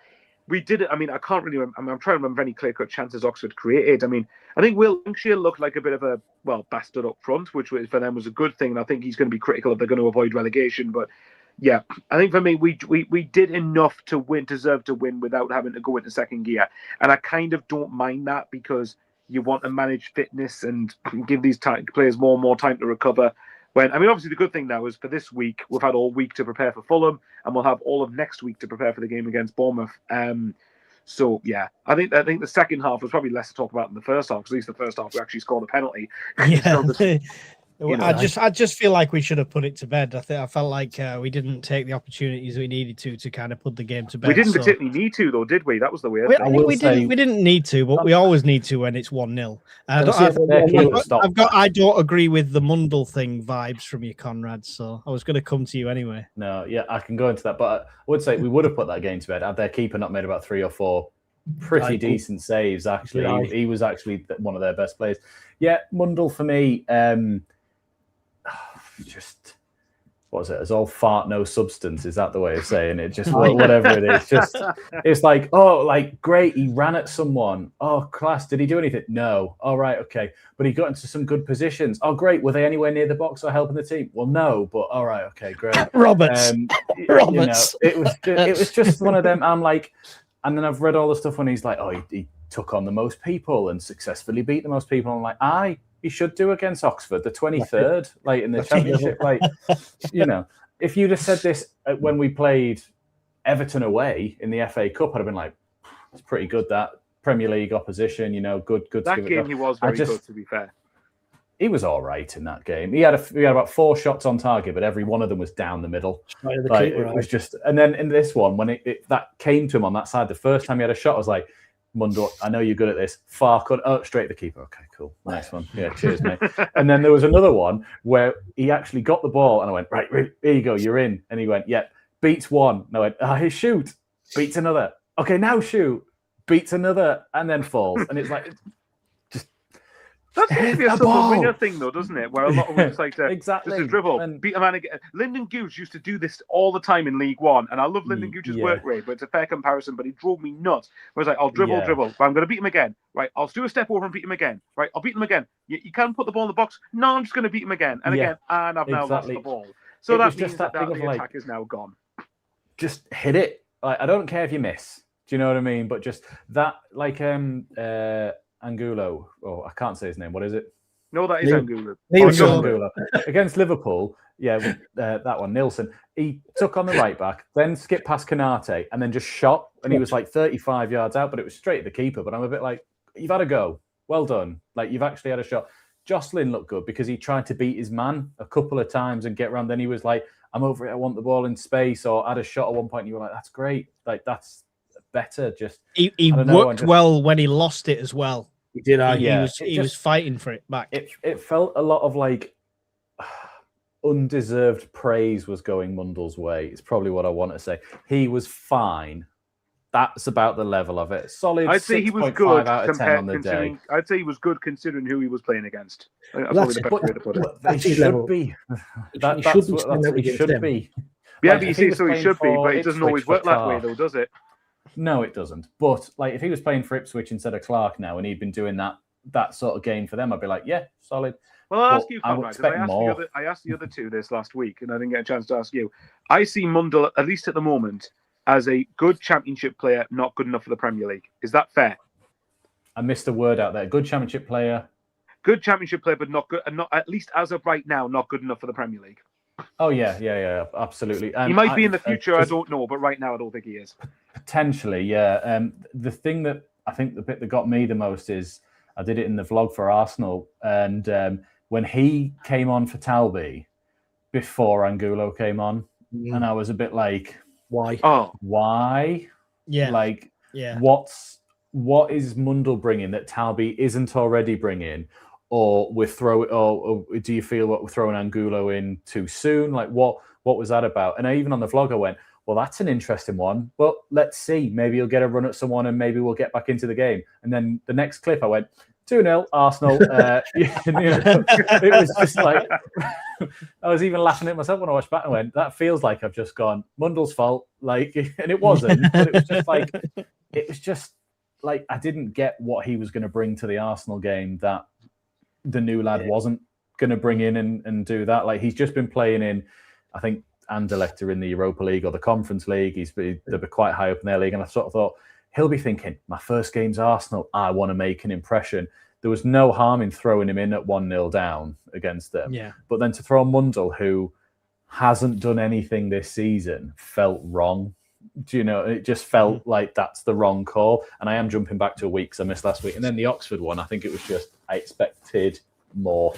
S6: we did it. I mean, I can't really remember. I'm trying to remember any clear-cut chances Oxford created. I mean, I think Will Lancashire looked like a bit of a, bastard up front, which for them was a good thing. And I think he's going to be critical if they're going to avoid relegation. But yeah, I think for me, we did enough to deserve to win without having to go into second gear. And I kind of don't mind that because you want to manage fitness and give these players more and more time to recover. Obviously the good thing now is for this week, we've had all week to prepare for Fulham and we'll have all of next week to prepare for the game against Bournemouth. So yeah, I think the second half was probably less to talk about than the first half, because at least the first half we actually scored a penalty.
S3: Yeah. I just feel like we should have put it to bed. I felt like we didn't take the opportunities we needed to kind of put the game to bed.
S6: We didn't particularly need to, though, did we? That was the weird thing.
S3: We didn't need to, but we always need to when it's 1-0. I don't agree with the Mundell thing vibes from you, Conrad. So I was going to come to you anyway.
S4: No, yeah, I can go into that, but I would say we would have put that game to bed had their keeper not made about 3 or 4 pretty decent saves. Actually, he was actually one of their best players. Yeah, Mundell for me. Just what was it? It's all fart, no substance. Is that the way of saying it? Just whatever it is. Just it's like, great. He ran at someone. Oh, class. Did he do anything? No. All right, okay. But he got into some good positions. Oh, great. Were they anywhere near the box or helping the team? Well, no. But all right, okay, great.
S3: Roberts.
S4: It was just one of them. I'm like, and then I've read all the stuff when he's like, oh, he took on the most people and successfully beat the most people. I'm like, he should do against Oxford, the 23rd, like in the championship. Like, if you'd have said this when we played Everton away in the FA Cup, I'd have been like, it's pretty good, that Premier League opposition, good.
S6: That game he was very good, to be fair.
S4: He was all right in that game. He had about 4 shots on target, but every one of them was down the middle. It was just, and then in this one, when that came to him on that side, the first time he had a shot, I was like, Mundell, I know you're good at this. Far cut. Oh, straight to the keeper. Okay, cool. Nice one. Yeah, cheers, mate. And then there was another one where he actually got the ball, and I went, right, here you go, you're in. And he went, yeah, beats one. And I went, hey, shoot. Beats another. Okay, now shoot. Beats another, and then falls. And it's like,
S6: that's maybe a super winger thing, though, doesn't it? Where a lot of them like
S4: exactly.
S6: Just a dribble, and beat a man again. Lyndon Gooch used to do this all the time in League One, and I love Lyndon Gooch's work rate, but it's a fair comparison. But he drove me nuts. Where it's like, I'll dribble, but I'm going to beat him again. Right, I'll do a step over and beat him again. Right, I'll beat him again. You can't put the ball in the box. No, I'm just going to beat him again and again, and I've now lost the ball. So that means that the attack is now gone.
S4: Just hit it. Like, I don't care if you miss. Do you know what I mean? But just that, like Angulo. Oh, I can't say his name. What is it?
S6: No, that is Angulo.
S4: Angulo. Against Liverpool, that one, Nilsson. He took on the right back, then skipped past Canate, and then just shot. And he was like 35 yards out, but it was straight at the keeper. But I'm a bit like, you've had a go. Well done. Like, you've actually had a shot. Jocelyn looked good because he tried to beat his man a couple of times and get around. Then he was like, I'm over it. I want the ball in space, or had a shot at one point. And you were like, that's great. Like that's better. Just
S3: he worked well when he lost it as well.
S5: He did.
S3: He was fighting for it back.
S4: It felt a lot of like undeserved praise was going Mundle's way. It's probably what I want to say. He was fine. That's about the level of it. Solid.
S6: I'd say he was good
S4: out of 10 on the day.
S6: I'd say he was good considering who he was playing against.
S5: That's
S6: the best way to put it.
S4: He should be. He should be.
S6: Yeah, but you see, so he should be, but it doesn't always work that way, though, does it?
S4: No, it doesn't. But like, if he was playing for Ipswich instead of Clark now, and he'd been doing that sort of game for them, I'd be like, yeah, solid.
S6: Well, I'll ask you, Conrad, because I asked the other two this last week, and I didn't get a chance to ask you. I see Mundle, at least at the moment, as a good championship player, not good enough for the Premier League. Is that fair?
S4: I missed a word out there. Good championship player.
S6: Good championship player, but not good, and not, at least as of right now, not good enough for the Premier League.
S4: Oh yeah, absolutely. And
S6: he might be in the future, I don't know, but right now I don't think he is.
S4: Potentially, yeah. The thing that I think the bit that got me the most is I did it in the vlog for Arsenal, and when he came on for Talby before Angulo came on, and I was a bit like,
S5: why?
S6: Oh,
S4: why?
S3: Yeah,
S4: like,
S3: yeah.
S4: What is Mundle bringing that Talby isn't already bringing? Or or do you feel what we're throwing Angulo in too soon? Like what was that about? And even on the vlog, I went, well, that's an interesting one. But let's see. Maybe he'll get a run at someone, and maybe we'll get back into the game. And then the next clip, I went 2-0 Arsenal. It was just like I was even laughing at myself when I watched back and went, that feels like I've just gone Mundle's fault. Like, and it wasn't. But it was just like I didn't get what he was going to bring to the Arsenal game that the new lad wasn't going to bring in and do that. Like, he's just been playing in, I think, Anderlecht are in the Europa League or the Conference League. They'll be quite high up in their league. And I sort of thought, he'll be thinking, my first game's Arsenal. I want to make an impression. There was no harm in throwing him in at 1-0 down against them.
S3: Yeah.
S4: But then to throw Mundle, who hasn't done anything this season, felt wrong. Do you know, it just felt like that's the wrong call. And I am jumping back to a week because I missed last week. And then the Oxford one, I think it was just, I expected more,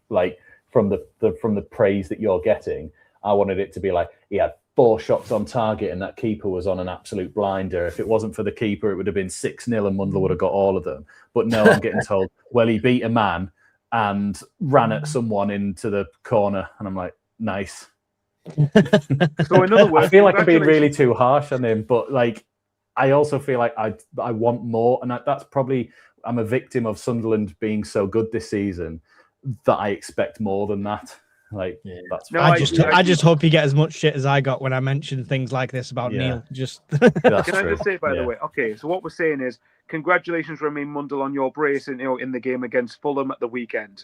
S4: like from the praise that you're getting. I wanted it to be like he had 4 shots on target and that keeper was on an absolute blinder. If it wasn't for the keeper, it would have been 6-0 and Mundle would have got all of them. But no, I'm getting told, well, he beat a man and ran at someone into the corner. And I'm like, nice.
S6: So in other words,
S4: I feel like I'm being really too harsh on him, but like I also feel like I want more, and that's probably I'm a victim of Sunderland being so good this season that I expect more than that. Like that's.
S3: No, I just hope you get as much shit as I got when I mentioned things like this about Neil. Just
S6: can I just say, by the way, okay, so what we're saying is congratulations, Romain Mundle, on your brace in the game against Fulham at the weekend.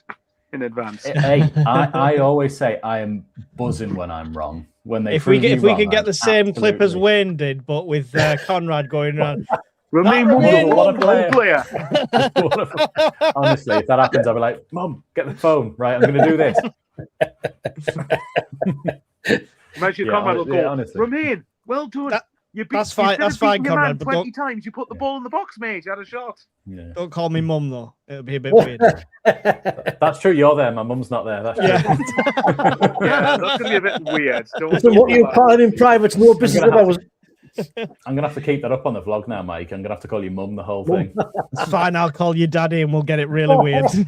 S6: In advance.
S4: Hey, I always say I am buzzing when I'm wrong. When they
S3: if we could get the same clip as Wayne did, but with Conrad going around.
S6: Romain Mundle, what a player!
S4: Honestly, if that happens, I'll be like, "Mum, get the phone, right? I'm going to do this."
S6: Imagine Conrad will go, honestly. Romain, well done.
S3: That's fine. That's fine, Conrad. But
S6: 20 times you put the ball in the box, mate. You had a shot.
S4: Yeah.
S3: Don't call me mum though. It'll be a bit weird.
S4: That's true. You're there. My mum's not there. That's true.
S6: Yeah, that's gonna be a bit weird.
S5: What you're calling in private, no business about.
S4: I'm gonna have to keep that up on the vlog now, Mike. I'm gonna have to call you mum the whole thing.
S3: It's fine. I'll call you daddy, and we'll get it really weird.
S5: In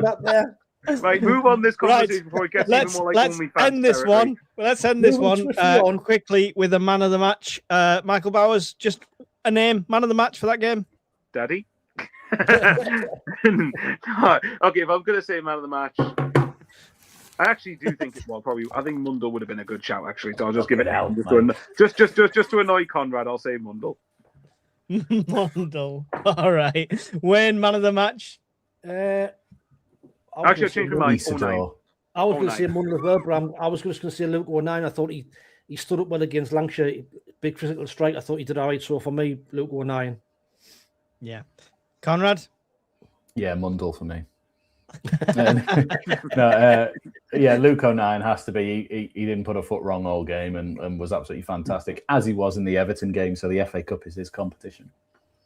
S5: that there.
S6: Right, move on this conversation before it gets even more like OnlyFans.
S3: Let's end this one quickly with a man of the match. Michael Bowers, just a name, man of the match for that game.
S6: Daddy. Okay, if I'm going to say man of the match, I actually do think it was probably. I think Mundle would have been a good shout actually. So I'll just give it out. Just to annoy Conrad, I'll say Mundle.
S3: Mundle. All right, Wayne, man of the match.
S6: Actually, I changed my mind.
S5: I was going to say Mundle as well, but I was just going to say Luke 09. I thought he stood up well against Lancashire. Big physical strike. I thought he did all right. So for me, Luke 09.
S3: Yeah. Conrad?
S4: Yeah, Mundle for me. Luke 09 has to be. He didn't put a foot wrong all game and was absolutely fantastic, as he was in the Everton game. So the FA Cup is his competition.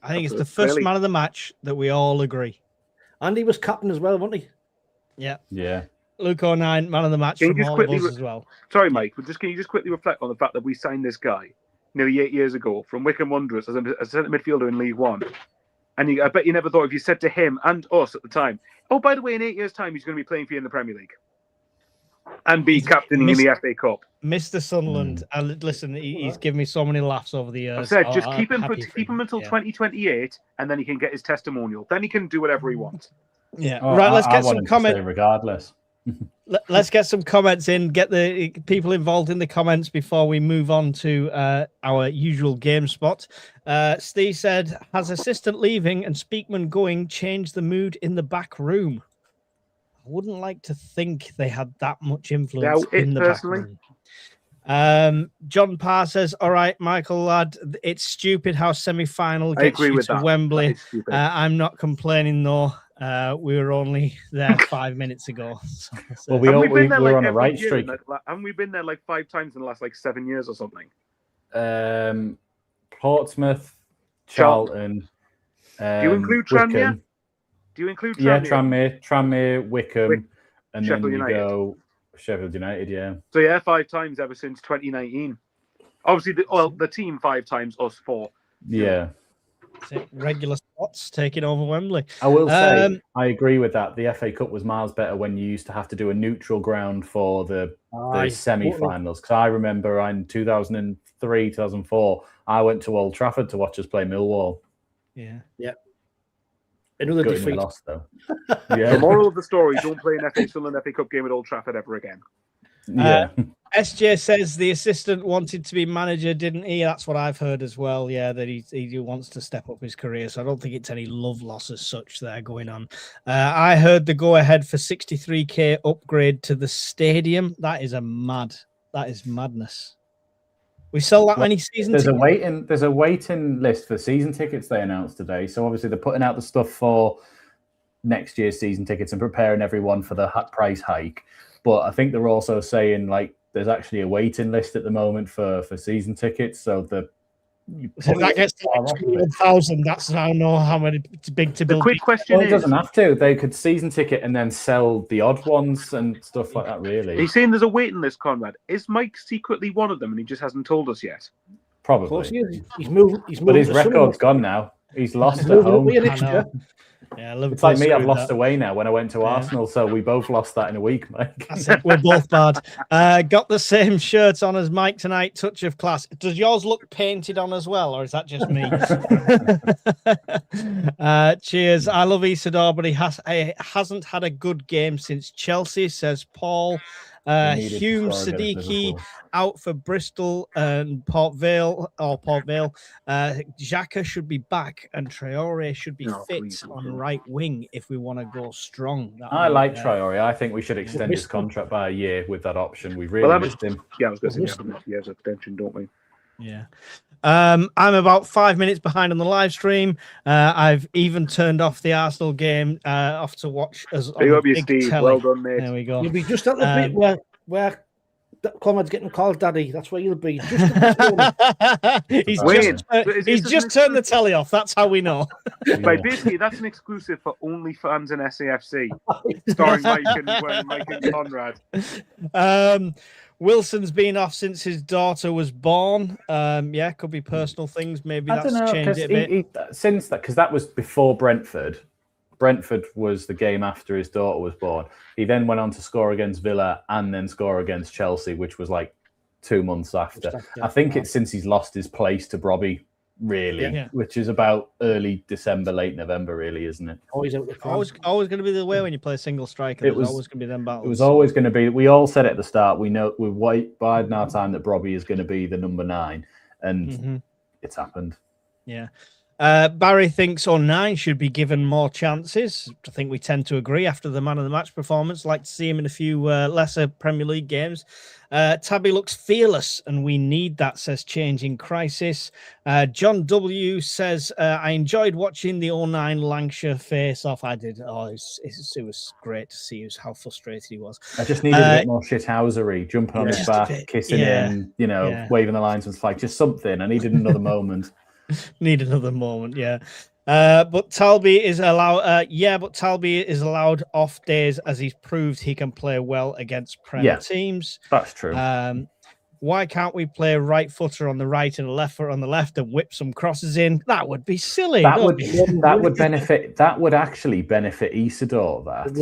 S3: I think it's the first man of the match that we all agree.
S5: And he was captain as well, wasn't he?
S3: Yeah.
S4: Yeah.
S3: Luke 09, man of the match
S6: Can you
S3: from
S6: just
S3: all of
S6: quickly
S3: us as well.
S6: Sorry, Mike, but can you just quickly reflect on the fact that we signed this guy nearly 8 years ago from Wycombe Wanderers as a centre midfielder in League One? And I bet you never thought, if you said to him and us at the time, oh, by the way, in 8 years' time, he's going to be playing for you in the Premier League and be captaining in the FA Cup.
S3: Mr. Sunderland, listen, he's given me so many laughs over the years.
S6: I said, just keep him until 2028, and then he can get his testimonial. Then he can do whatever he wants.
S3: Yeah, right. Let's get some comments.
S4: Regardless,
S3: let's get some comments in. Get the people involved in the comments before we move on to our usual game spot. Steve said, "Has assistant leaving and Speakman going changed the mood in the back room?" I wouldn't like to think they had that much influence in the back room. John Parr says, all right, Michael, lad, it's stupid how semi-final gets you to Wembley. I'm not complaining, though. We were only there 5 minutes ago.
S4: Well, we're on a right streak.
S6: Haven't we been there like 5 times in the last 7 years or something?
S4: Portsmouth, Charlton.
S6: Do you include Tranmere?
S4: Yeah, Tranmere, Wycombe, and
S6: Sheffield
S4: then
S6: United.
S4: Go Sheffield United, yeah.
S6: So yeah, 5 times ever since 2019. Obviously, the team 5 times, us 4.
S4: Yeah.
S3: Regular spots taking over Wembley.
S4: I will say, I agree with that. The FA Cup was miles better when you used to have to do a neutral ground for the semi-finals. Because I remember in 2003, 2004, I went to Old Trafford to watch us play Millwall.
S3: Yeah.
S5: Another defeat.
S4: Lost, though.
S6: The moral of the story: don't play an Sunderland FA Cup game at Old Trafford ever again.
S4: Yeah.
S3: SJ says the assistant wanted to be manager, didn't he? That's what I've heard as well. Yeah, that he wants to step up his career. So I don't think it's any love loss as such there going on. I heard the go ahead for 63k upgrade to the stadium. That is madness. We sell that many season tickets.
S4: There's a waiting list for season tickets they announced today. So obviously they're putting out the stuff for next year's season tickets and preparing everyone for the price hike. But I think they're also saying there's actually a waiting list at the moment for season tickets. So
S3: that gets to 1,000. That's I know how many big to build.
S6: The quick question is,
S4: it doesn't have to. They could season ticket and then sell the odd ones and stuff like that. Really,
S6: he's saying there's a waiting list, Conrad. Is Mike secretly one of them, and he just hasn't told us yet?
S4: Probably.
S5: Of course he is. He's moved.
S4: But his record's gone now. He's lost at home.
S3: Yeah,
S4: it's like me. I've lost away now when I went to Arsenal, so we both lost that in a week, Mike.
S3: That's it. We're both bad. Got the same shirts on as Mike tonight. Touch of class. Does yours look painted on as well, or is that just me? Cheers. I love Isidore, but he hasn't had a good game since Chelsea, says Paul. Hume Siddiqui out for Bristol and Port Vale. Xhaka should be back and Traore should be fit on right wing if we want to go strong.
S4: I like Traore. I think we should extend his contract by a year with that option. We've really missed him.
S6: Yeah, I was going to say we have extension, don't we?
S3: Yeah. I'm about 5 minutes behind on the live stream. I've even turned off the Arsenal game off to watch as
S6: Steve. Well done, mate.
S3: There we go.
S5: You'll be just at the bit where Conrad's getting called daddy. That's where you'll be. He's
S3: just turned the telly off. That's how we know.
S6: But basically, that's an exclusive for only fans in SAFC, starring Mike and Conrad.
S3: Wilson's been off since his daughter was born. Could be personal things. Maybe that's changed it a bit.
S4: Since that, because that was before Brentford. Brentford was the game after his daughter was born. He then went on to score against Villa and then score against Chelsea, which was 2 months after. I think it's since he's lost his place to Robbie, really, which is about early December, late November, really, isn't it?
S3: Always going to be the way when you play a single striker. It was always going to be them battles.
S4: It was always going to be. We all said at the start, we know we're biding our time that Robbie is going to be the number 9, and it's happened.
S3: Yeah. Barry thinks 09 should be given more chances. I think we tend to agree after the man of the match performance. Like to see him in a few lesser Premier League games. Tabby looks fearless, and we need that, says Changing Crisis. John W. says, I enjoyed watching the 09 Lancashire face-off. I did. Oh, it was great to see how frustrated he was.
S4: I just needed a bit more shithousery, jumping on his back, kissing him, waving the linesman's flag, just something. I needed another moment.
S3: Need another moment, yeah. But Talby is allowed. But Talby is allowed off days as he's proved he can play well against Premier teams.
S4: That's true.
S3: Why can't we play right footer on the right and a left foot on the left and whip some crosses in? That would be silly.
S4: That would benefit. That would actually benefit Isidore. But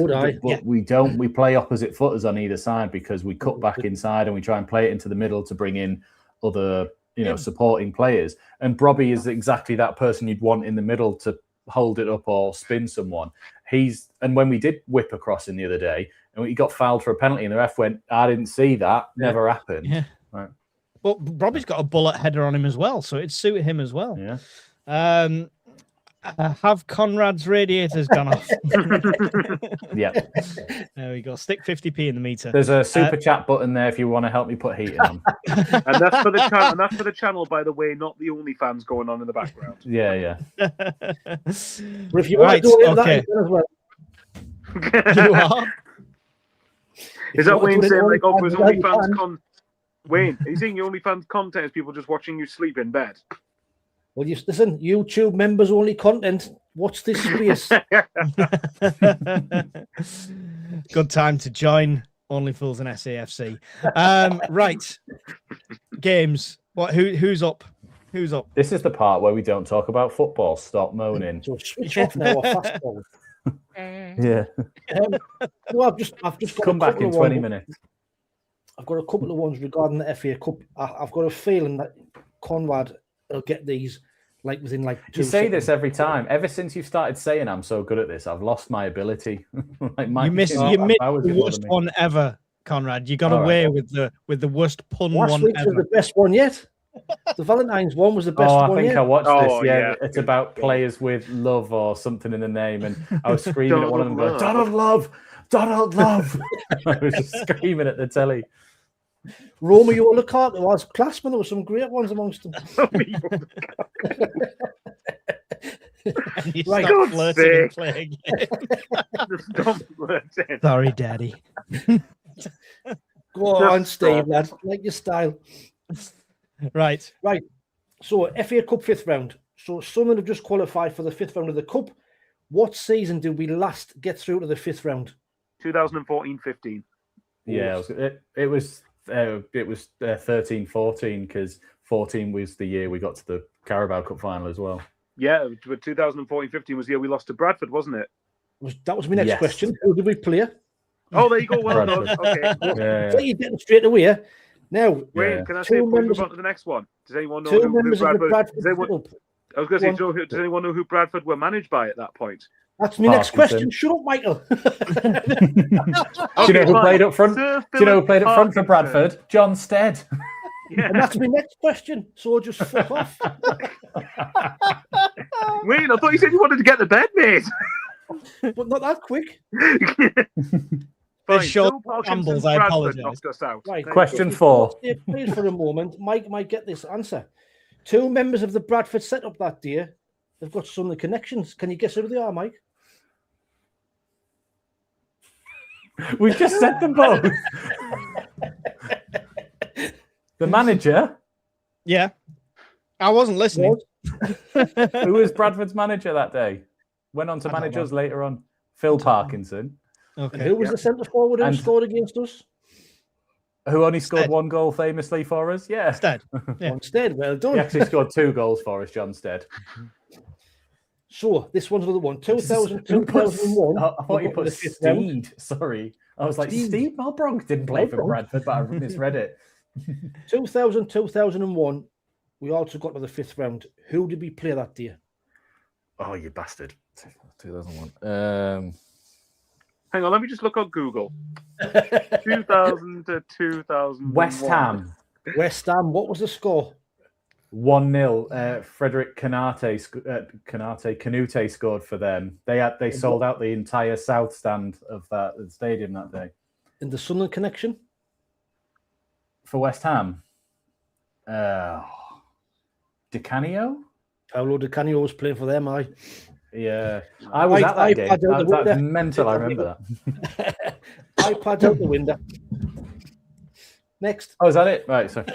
S4: we don't. We play opposite footers on either side because we cut back inside and we try and play it into the middle to bring in other, supporting players. And Brobby is exactly that person you'd want in the middle to hold it up or spin someone. And when we did whip across in the other day, and he got fouled for a penalty, and the ref went, "I didn't see that. Never happened."
S3: Yeah.
S4: Right.
S3: But Robbie's got a bullet header on him as well, so it'd suit him as well.
S4: Yeah.
S3: Have Conrad's radiators gone off?
S4: Yeah.
S3: There we go. Stick 50p in the meter.
S4: There's a super chat button there if you want to help me put heating on.
S6: And that's for the channel. And that's for the channel, by the way, not the OnlyFans going on in the background.
S4: Yeah.
S5: But if you want to do it, that as well.
S3: You are.
S6: Is that Wayne saying like, "Oh, was OnlyFans Wayne, are you saying your OnlyFans content is people just watching you sleep in bed?"
S5: Well, listen, YouTube members only content. Watch this space.
S3: Good time to join Only Fools and SAFC. Right. Games. Who's up? Who's up?
S4: This is the part where we don't talk about football. Stop moaning.
S5: So switch off now or fast forward.
S4: Yeah.
S5: Well, I've just got
S4: come back in 20 minutes.
S5: I've got a couple of ones regarding the FA Cup. I've got a feeling that Conrad will get these within 2 seconds.
S4: You say this every time. Ever since you started saying I'm so good at this, I've lost my ability.
S3: You missed the worst one ever, Conrad. You got away with the worst pun
S5: Last
S3: one
S5: week
S3: ever.
S5: was the best one yet. The Valentine's one was the best one
S4: I think
S5: yet.
S4: I watched this. Yeah, it's about players with love or something in the name, and I was screaming at one of them, going, "Donald Love, Donald Love!" I was just screaming at the telly.
S5: Romeo Lukaku was class, man. There were some great ones amongst them.
S3: Right, stop flirting and playing.
S6: Stop flirting.
S3: Sorry, Daddy.
S5: Go on, Steve, lad. Like your style.
S3: Right.
S5: So, FA Cup 5th round. So, Sunderland have just qualified for the 5th round of the Cup. What season did we last get through to the 5th round?
S6: 2014-15.
S4: Yeah, it was 13-14 because 14 was the year we got to the Carabao Cup final as well.
S6: Yeah, but 2014-15 was the year we lost to Bradford, wasn't it?
S5: That was my next question. Who did we play?
S6: Oh, there you go. Well done. Okay.
S5: So you're getting straight away. Now,
S6: Wayne, can I say before we move on to the next one? Does anyone know who Bradford? I was going to say, does anyone know who Bradford were managed by at that point?
S5: That's my next question. Shut up, Michael.
S4: Do you know who played up front? For Bradford? John Stead.
S6: Yeah.
S5: And that's my next question. So just fuck off.
S6: Wayne, I thought you said you wanted to get to bed, mate.
S5: But not that quick.
S3: Fine. Short shambles, I apologise.
S5: Right.
S4: Question 4.
S5: Please, for a moment, Mike might get this answer. 2 members of the Bradford set up that day. They've got some of the connections. Can you guess who they are, Mike?
S4: We've just said them both. The manager?
S3: Yeah. I wasn't listening.
S4: Who was Bradford's manager that day? Went on to manage us later on. Phil Parkinson.
S5: Okay. And who was the centre forward who scored against us?
S4: Who only scored 1 goal famously for us? Yeah.
S3: Stead. Yeah.
S5: Stead, well done.
S4: He actually scored 2 goals for us, John Stead.
S5: So, this one's another one. 2000, 2001.
S4: I thought you put Steed. Sorry. I was like, Steve Malbronk didn't play for Bradford, but I misread it.
S5: 2000, 2001. We also got to the 5th round. Who did we play that day?
S4: Oh, you bastard. 2001.
S6: Hang on, let me just look on Google. 2000 to 2001.
S4: West Ham.
S5: What was the score?
S4: 1-0. Frederick Canute scored for them. They sold out the entire south stand of that stadium that day.
S5: In the Sunderland connection?
S4: For West Ham. Di Canio?
S5: Paolo Di Canio was playing for them,
S4: Yeah. I was at that game. That's mental, I remember that.
S5: iPad out the window. Next.
S4: Oh, is that it? Right, sorry.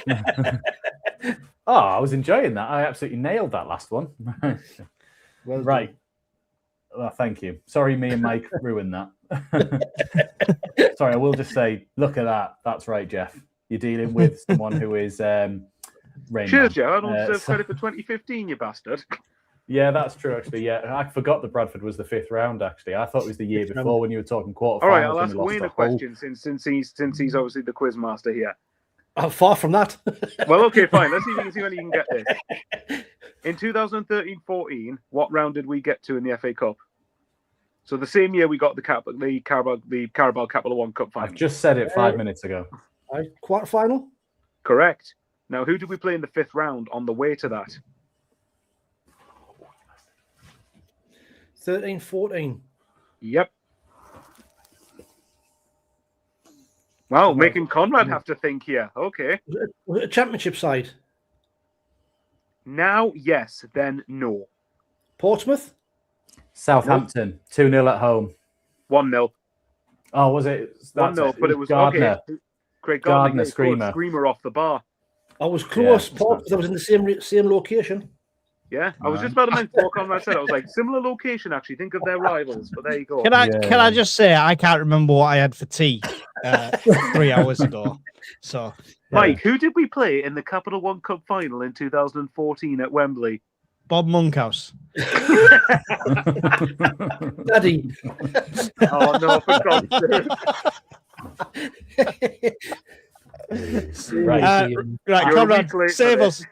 S4: I was enjoying that. I absolutely nailed that last one.
S5: Well
S4: right. Well, thank you. Sorry, me and Mike ruined that. Sorry, I will just say, look at that. That's right, Jeff. You're dealing with someone who is Rain
S6: Cheers,
S4: Man.
S6: Joe. I don't deserve credit for 2015, you bastard.
S4: Yeah, that's true, actually. Yeah, I forgot that Bradford was the 5th round, actually. I thought it was the year before when you were talking quarterfinals.
S6: All right, I'll ask Wayne a question since he's obviously the quiz master here.
S5: Far from that.
S6: Well, okay, fine. Let's see if we can see when you can get this. In 2013-14, what round did we get to in the FA Cup? So the same year we got the Carabao Capital One Cup final.
S4: I've just said it 5 minutes ago.
S5: Quarter final?
S6: Correct. Now, who did we play in the 5th round on the way to that?
S5: 13-14.
S6: Yep. Wow, making Conrad have to think here. Okay.
S5: Was it a championship side?
S6: Now, yes, then no.
S5: Portsmouth?
S4: Southampton, 2-0 at home.
S6: 1-0.
S4: Oh, was it?
S6: 1-0, but it was
S4: Gardner.
S6: okay. Craig
S4: Gardner
S6: Screamer off the bar.
S5: I was close,
S4: Yeah.
S5: Portsmouth. I was in the same location.
S6: Yeah, I was just about to mention what Conrad said. I was like, similar location, actually. Think of their rivals, but there you go.
S3: Can I just say I can't remember what I had for tea 3 hours ago. So,
S6: Mike, who did we play in the Capital One Cup final in 2014 at Wembley?
S3: Bob Monkhouse.
S5: Daddy.
S6: Oh no, for God's sake.
S4: Right,
S3: right,
S6: You're
S3: Conrad,
S6: a week late
S3: save
S6: for
S3: us.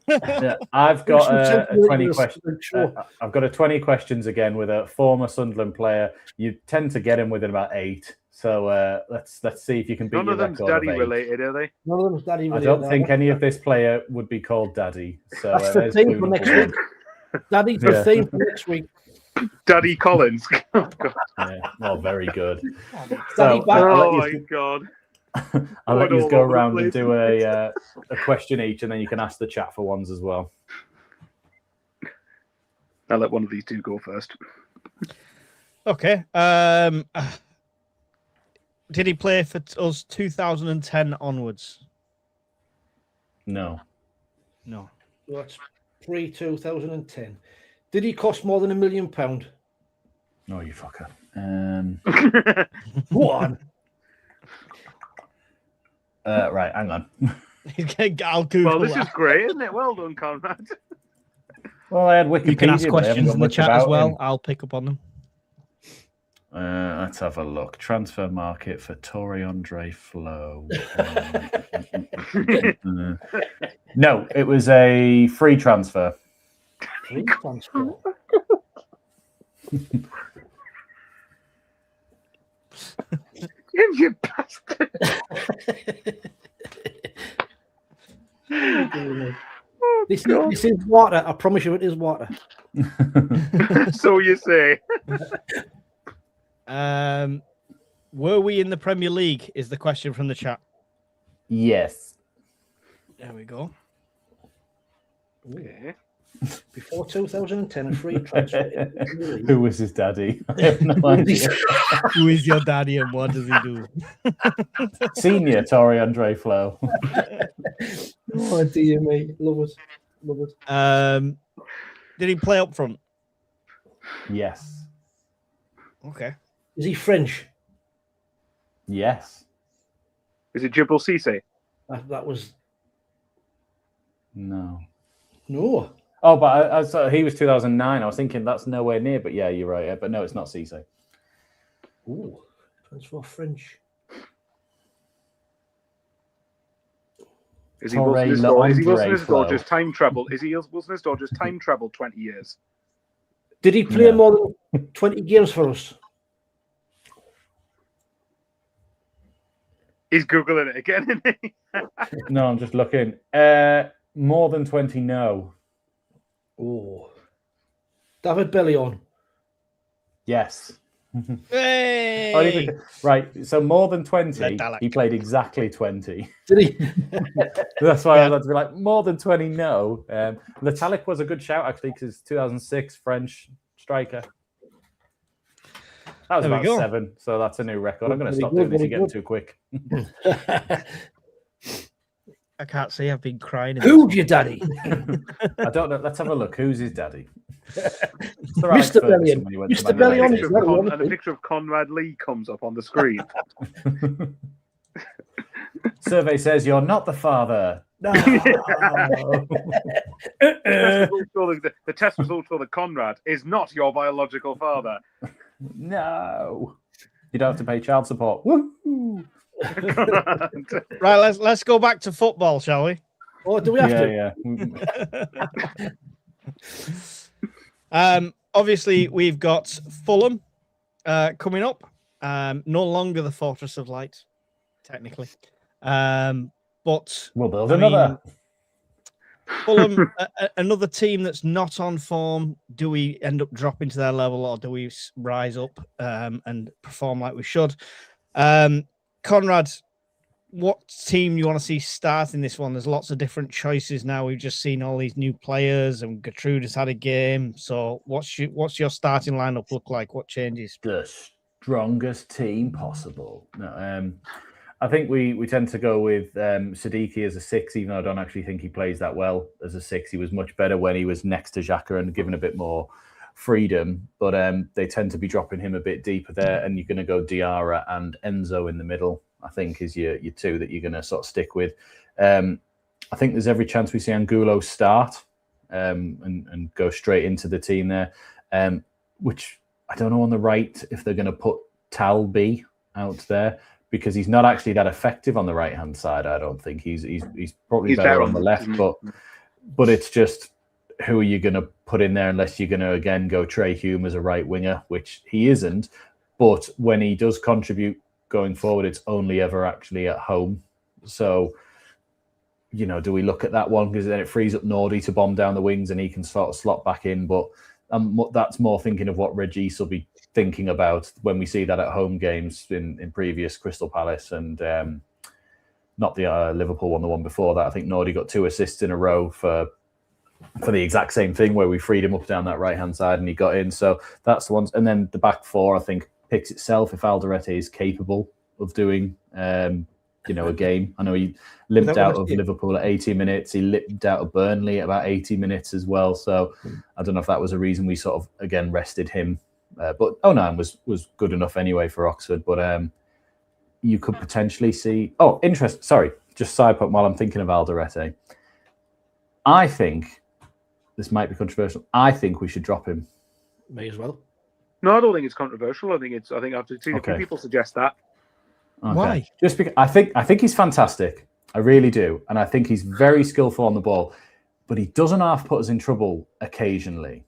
S4: yeah, I've got a 20 question.
S5: Sure.
S4: I've got a 20 questions again with a former Sunderland player. You tend to get him within about 8. So let's see if you can beat
S6: None
S4: your
S6: of them's
S4: record
S6: daddy
S4: of 8.
S6: related, are they?
S5: None of them's Daddy.
S4: I don't think any of this player would be called Daddy. So
S5: That's the
S4: there's
S5: theme
S4: clue
S5: for next
S4: number
S5: week. Daddy's the
S4: Yeah.
S5: theme for next week.
S6: Daddy Collins. Oh, God.
S4: one. Yeah, well, very good.
S5: Daddy
S4: So
S5: back.
S6: Oh my God.
S4: I'll let
S6: Going
S4: you
S6: all
S4: go
S6: over the
S4: around and
S6: place.
S4: do a question each, and then you can ask the chat for ones as well.
S6: I'll let one of these two go first.
S3: Okay. Did he play for us 2010 onwards?
S4: No.
S3: No.
S5: That's pre-2010. Did he cost more than £1 million?
S4: No, you fucker.
S5: Go on.
S4: Right, hang on.
S3: I'll Google
S6: Well, this
S3: that.
S6: is great, isn't it? Well done, Conrad.
S4: Well, I had Wikipedia.
S3: You can ask
S4: but I haven't
S3: questions
S4: got
S3: in the
S4: much
S3: chat as
S4: about
S3: well.
S4: him.
S3: I'll pick up on them.
S4: Let's have a look. Transfer market for Torre Andre Flo. No, it was a free transfer.
S5: Free transfer.
S6: You bastard.
S5: This is water. I promise you it is water.
S6: So you say.
S3: Were we in the Premier League? Is the question from the chat.
S4: Yes.
S3: There we go.
S6: Okay.
S5: Before 2010, a free transfer.
S4: Who was his daddy? I have no idea.
S3: Who is your daddy and what does he do?
S4: Senior Torre Andre Flo.
S5: Oh dear me, love it, love it.
S3: Did he play up front?
S4: Yes.
S3: Okay.
S5: Is he French?
S4: Yes.
S6: Is it Djibril Cissé?
S5: That was
S4: No.
S5: no.
S4: Oh, but I saw he was 2009. I was thinking that's nowhere near, but yeah, you're right. But no, it's not Cisse.
S5: Ooh, transfer French.
S6: Is he
S4: Torre
S6: Wilson or
S4: Flo.
S6: just time travel? Is he Wilson or just time travel 20 years?
S5: Did he play more than 20 games for us?
S6: He's Googling it again, isn't he?
S4: No, I'm just looking. More than 20, no.
S5: Oh, David Bellion.
S4: Yes.
S3: Hey!
S4: Right, so more than 20,
S3: Dalek.
S4: he played exactly 20.
S5: Did he?
S4: That's why I had to be like, more than 20, no. Letalic was a good shout, actually, because 2006 French striker. That was
S3: There we
S4: about
S3: go.
S4: 7, so that's a new record. I'm going to
S5: Very
S4: stop
S5: good,
S4: doing this.
S5: very
S4: You're getting
S5: good.
S4: too quick.
S3: I can't see. I've been crying.
S5: Who's your daddy?
S4: I don't know. Let's have a look. Who's his daddy?
S5: Mr. Bellion. Mr. Bellion.
S6: And a picture of Conrad Lee comes up on the screen.
S4: Survey says you're not the father. No.
S6: The test result for the Conrad is not your biological father.
S4: No. You don't have to pay child support. Woo!
S3: Right, let's go back to football, shall we?
S5: Oh, do we have to?
S3: Yeah. Obviously, we've got Fulham coming up. No longer the Fortress of Light, technically. But
S4: we'll build another.
S3: Fulham, another team that's not on form. Do we end up dropping to their level, or do we rise up and perform like we should? Conrad, what team you want to see starting this one? There's lots of different choices now. We've just seen all these new players, and Gertrude has had a game. So, what's your starting lineup look like? What changes?
S4: The strongest team possible. No, I think we tend to go with Siddiqui as a 6, even though I don't actually think he plays that well as a 6. He was much better when he was next to Xhaka and given a bit more freedom. But they tend to be dropping him a bit deeper there, and you're going to go Diarra and Enzo in the middle, I think, is your 2 that you're going to sort of stick with. I think there's every chance we see Angulo start and go straight into the team there, which I don't know on the right if they're going to put Talbi out there, because he's not actually that effective on the right-hand side. I don't think he's probably better on the left, but it's just, who are you going to put in there unless you're going to again go Trey Hume as a right winger, which he isn't. But when he does contribute going forward, it's only ever actually at home. So, do we look at that one, because then it frees up Nordy to bomb down the wings and he can sort of slot back in. But that's more thinking of what Regis will be thinking about when we see that at home games in previous Crystal Palace and not the Liverpool one, the one before that. I think Nordy got 2 assists in a row for the exact same thing, where we freed him up down that right-hand side and he got in. So that's the ones. And then the back 4, I think, picks itself if Alderete is capable of doing a game. I know he limped out of Liverpool at 80 minutes. He limped out of Burnley at about 80 minutes as well. So I don't know if that was a reason we sort of, again, rested him. But Onan was good enough anyway for Oxford. But you could potentially see... Oh, interest. Sorry, just side point while I'm thinking of Alderete. I think, this might be controversial, I think we should drop him.
S5: May as well.
S6: No, I don't think it's controversial. I think I've seen a few people suggest that.
S3: Okay. Why?
S4: Just because I think he's fantastic. I really do. And I think he's very skillful on the ball. But he doesn't half put us in trouble occasionally.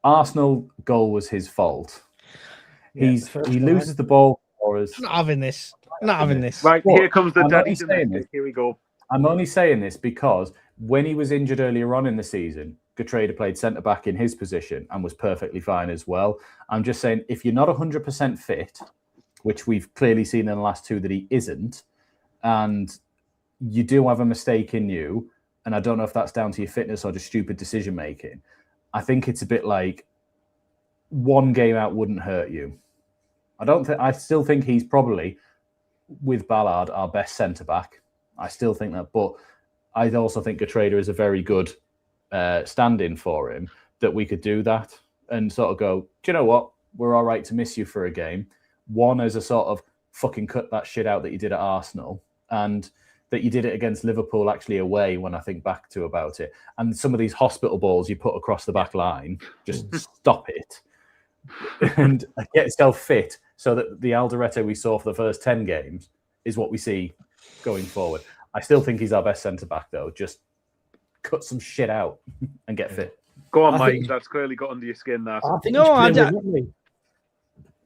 S4: Arsenal goal was his fault. He loses the ball for us.
S3: Not having this.
S6: Right, here comes the daddy. Here we go.
S4: I'm only saying this because when he was injured earlier on in the season, Gertrude played centre-back in his position and was perfectly fine as well. I'm just saying, if you're not 100% fit, which we've clearly seen in the last 2 that he isn't, and you do have a mistake in you, and I don't know if that's down to your fitness or just stupid decision-making, I think it's a bit like 1 game out wouldn't hurt you. I still think he's probably, with Ballard, our best centre-back. I still think that, but I also think Gertrude is a very good stand-in for him, that we could do that and sort of go, do you know what? We're all right to miss you for a game. 1 as a sort of fucking cut that shit out that you did at Arsenal, and that you did it against Liverpool actually away, when I think back to about it. And some of these hospital balls you put across the back line, just stop it and get yourself fit, so that the Alderete we saw for the first 10 games is what we see going forward. I still think he's our best centre-back, though. Just cut some shit out and get fit.
S6: Go on, Mike. That's clearly got under your skin, that.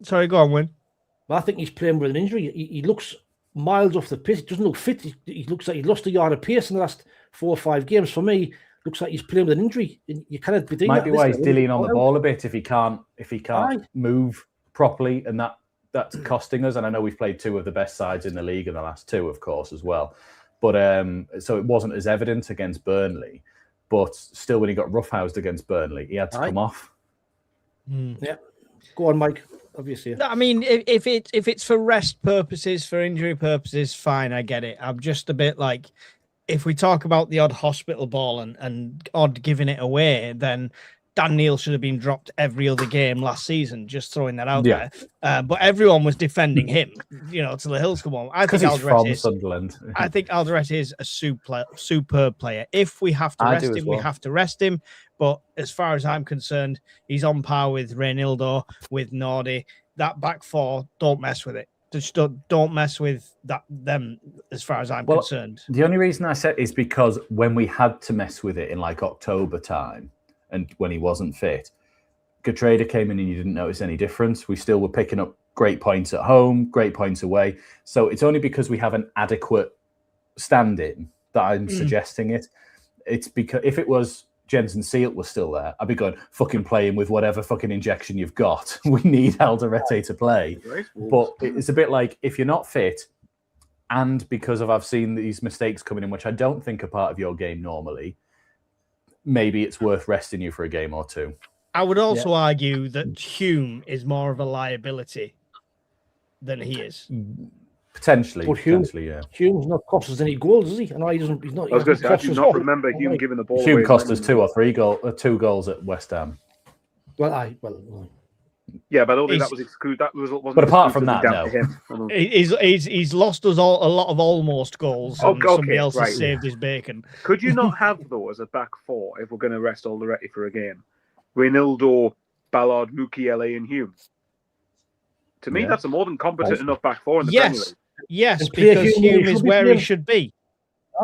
S3: Sorry, go on, Win.
S5: I think he's playing with an injury. He looks miles off the pitch. He doesn't look fit. He looks like he lost a yard of pace in the last 4 or 5 games. For me, looks like he's playing with an injury. You cannot be doing
S4: that. Might be why he's dillying on the ball a bit if he can't move properly, and that's costing us. And I know we've played 2 of the best sides in the league in the last 2, of course, as well. But so it wasn't as evident against Burnley. But still, when he got roughhoused against Burnley, he had to come off.
S5: Yeah. Go on, Mike. Obviously.
S3: I mean, if it's for rest purposes, for injury purposes, fine, I get it. I'm just a bit like, if we talk about the odd hospital ball and odd giving it away, then Dan Neil should have been dropped every other game last season. Just throwing that out there. But everyone was defending him, till the hills come on. I think
S4: he's from Sunderland.
S3: I think Alderete is a superb player. If we have to rest him, we have to rest him. But as far as I'm concerned, he's on par with Reynildo, with Nordy. That back four, don't mess with it. Just don't mess with them as far as I'm concerned.
S4: The only reason I said is because when we had to mess with it in like October time and when he wasn't fit, Gertrude came in and you didn't notice any difference. We still were picking up great points at home, great points away. So it's only because we have an adequate stand-in that I'm suggesting it. It's because if it was Jensen Seelt was still there, I'd be going, fucking play him with whatever fucking injection you've got. We need Alderete to play. But it's a bit like, if you're not fit, and because I've seen these mistakes coming in, which I don't think are part of your game normally, maybe it's worth resting you for a game or two.
S3: I would also argue that Hume is more of a liability than he is.
S4: Potentially,
S5: yeah. Hume's not cost us any goals, is he? And he's not.
S6: I was going to say, I do not remember Hume giving the ball away.
S4: Hume cost us 2 goals at West Ham.
S6: Yeah, but I don't think that was excluded. That wasn't.
S4: But apart from that, no.
S3: He's lost us all a lot of almost goals. Somebody else has saved his bacon.
S6: Could you not have though as a back four if we're going to rest Alderete for a game? Reynildo, Ballard, Mukiele, and Hume. To me, that's a more than competent enough back four in the Premier League.
S3: Yes, because Hume is where he should be.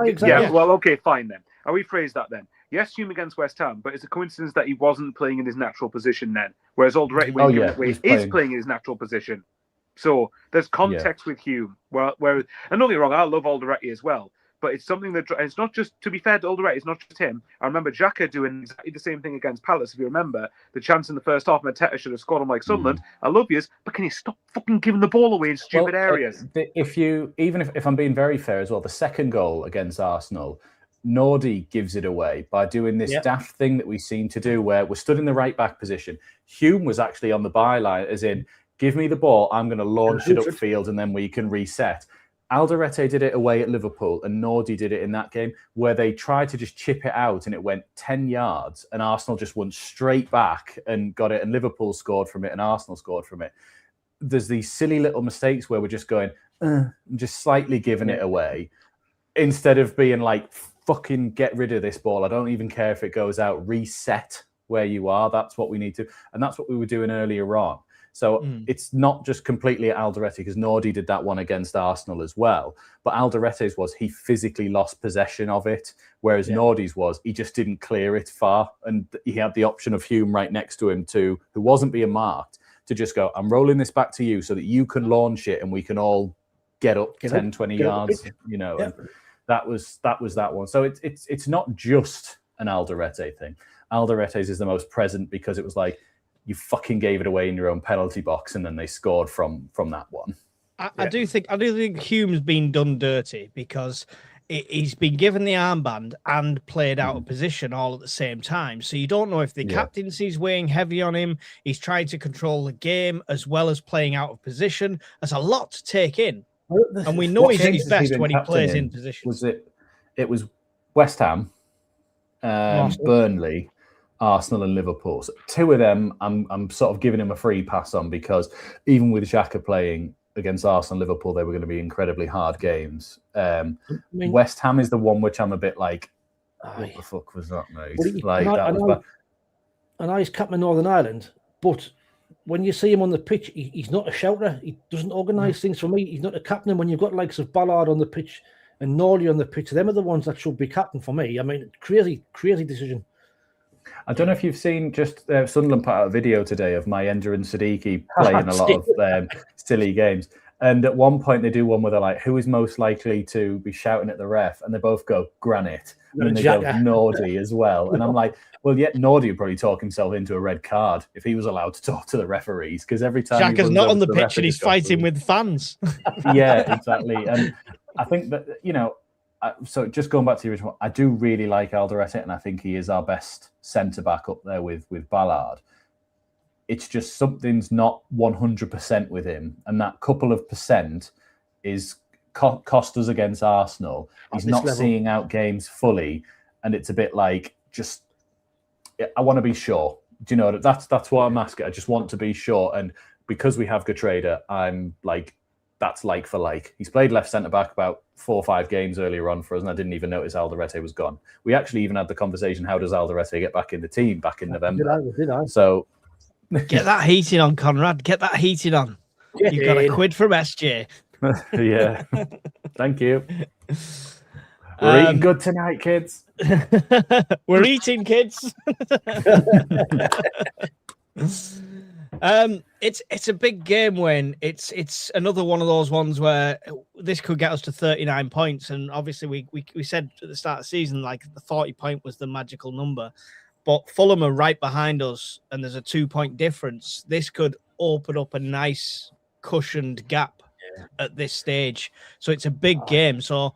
S5: Exactly.
S6: Yeah, well, okay, fine then. I'll rephrase that then. Yes, Hume against West Ham, but it's a coincidence that he wasn't playing in his natural position then, whereas Alderete is playing in his natural position. So there's context with Hume. Where, and don't get me wrong, I love Alderete as well, but it's something that it's not just, to be fair to Alderete, it's not just him. I remember Xhaka doing exactly the same thing against Palace. If you remember, the chance in the first half, Mateta should have scored on like Sunderland. I love yous, but can you stop fucking giving the ball away in stupid areas?
S4: If I'm being very fair as well, the second goal against Arsenal, Nordy gives it away by doing this daft thing that we seem to do where we're stood in the right back position. Hume was actually on the byline, as in, give me the ball, I'm going to launch it upfield and then we can reset. Alderete did it away at Liverpool and Nordy did it in that game where they tried to just chip it out and it went 10 yards and Arsenal just went straight back and got it and Liverpool scored from it and Arsenal scored from it. There's these silly little mistakes where we're just going, just slightly giving it away instead of being like, fucking get rid of this ball. I don't even care if it goes out. Reset where you are. That's what we need to. And that's what we were doing earlier on. So it's not just completely at Alderete because Nordy did that one against Arsenal as well. But Alderete's was he physically lost possession of it, whereas Nordy's was he just didn't clear it far. And he had the option of Hume right next to him too, who wasn't being marked, to just go, I'm rolling this back to you so that you can launch it and we can all get up 20 yards, And that was that one. So it's not just an Alderete thing. Alderete's is the most present because it was like you fucking gave it away in your own penalty box and then they scored from that one.
S3: I do think Hume's been done dirty because he's been given the armband and played out of position all at the same time. So you don't know if the captaincy's weighing heavy on him. He's trying to control the game as well as playing out of position. That's a lot to take in. And we know he's at his best when he plays in position.
S4: It was West Ham, Burnley, Arsenal and Liverpool. So 2 of them I'm sort of giving him a free pass on because even with Xhaka playing against Arsenal and Liverpool, they were going to be incredibly hard games. West Ham is the one which I'm a bit like, what the fuck was that, mate?
S5: I know he's captain of Northern Ireland, but when you see him on the pitch, he's not a shouter. He doesn't organise things for me. He's not a captain. When you've got likes of Ballard on the pitch and Norley on the pitch, them are the ones that should be captain for me. I mean, crazy decision.
S4: I don't know if you've seen just Sunderland put out a video today of Mayenda and Siddiqui playing a lot of silly games. And at one point they do one where they're like, who is most likely to be shouting at the ref? And they both go, Granite. And then they go, Nordy as well. And I'm like, well, Nordy would probably talk himself into a red card if he was allowed to talk to the referees. Because every time
S3: Xhaka's not on the pitch and he's fighting with fans.
S4: Yeah, exactly. And I think that, so just going back to the original, I do really like Alderete and I think he is our best centre-back up there with Ballard. It's just something's not 100% with him. And that couple of percent is cost us against Arsenal. He's not seeing out games fully. And it's a bit like, I want to be sure. Do you know that's what I'm asking? I just want to be sure, and because we have Gertrude, I'm like, that's like for like. He's played left centre back about 4 or 5 games earlier on for us, and I didn't even notice Alderete was gone. We actually even had the conversation: how does Alderete get back in the team back in November?
S5: Did I?
S4: So
S3: Get that heating on, Conrad. Get that heating on. You got a quid from SJ.
S4: yeah, thank you. We're eating good tonight, kids.
S3: We're eating, kids. It's a big game, Wayne. It's another one of those ones where this could get us to 39 points, and obviously we said at the start of the season like the 40 point was the magical number, but Fulham are right behind us, and there's a 2-point difference. This could open up a nice cushioned gap at this stage, so it's a big game. So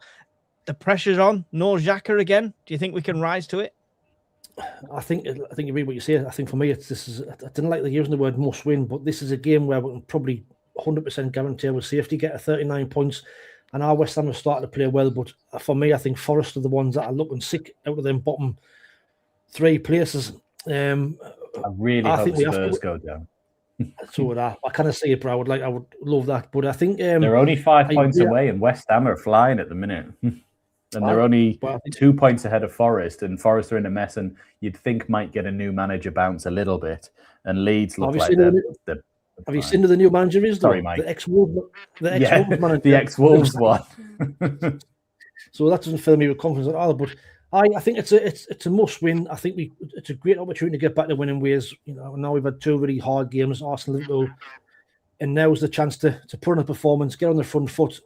S3: the pressure's on. No Xhaka again. Do you think we can rise to it?
S5: I think you read what you say. I think for me, I didn't like using the word must win, but this is a game where we can probably 100% guarantee with safety get a 39 points. And our West Ham have started to play well, but for me, I think Forest are the ones that are looking sick out of them bottom 3 places.
S4: I really hope Spurs go down.
S5: So would I. I kind of see it, but I would love that. But I think
S4: they're only 5 points away, and West Ham are flying at the minute. And they're only 2 points ahead of Forest, and Forest are in a mess, and you'd think might get a new manager bounce a little bit. And Leeds look like they're
S5: have you seen who the new manager is?
S4: Sorry, Mike.
S5: The ex-Wolves manager.
S4: The ex-Wolves one.
S5: So that doesn't fill me with confidence at all. But I think it's a must-win. I think it's a great opportunity to get back to winning ways. You know, now we've had 2 really hard games, Arsenal, Liverpool, and now's the chance to put in a performance, get on the front foot.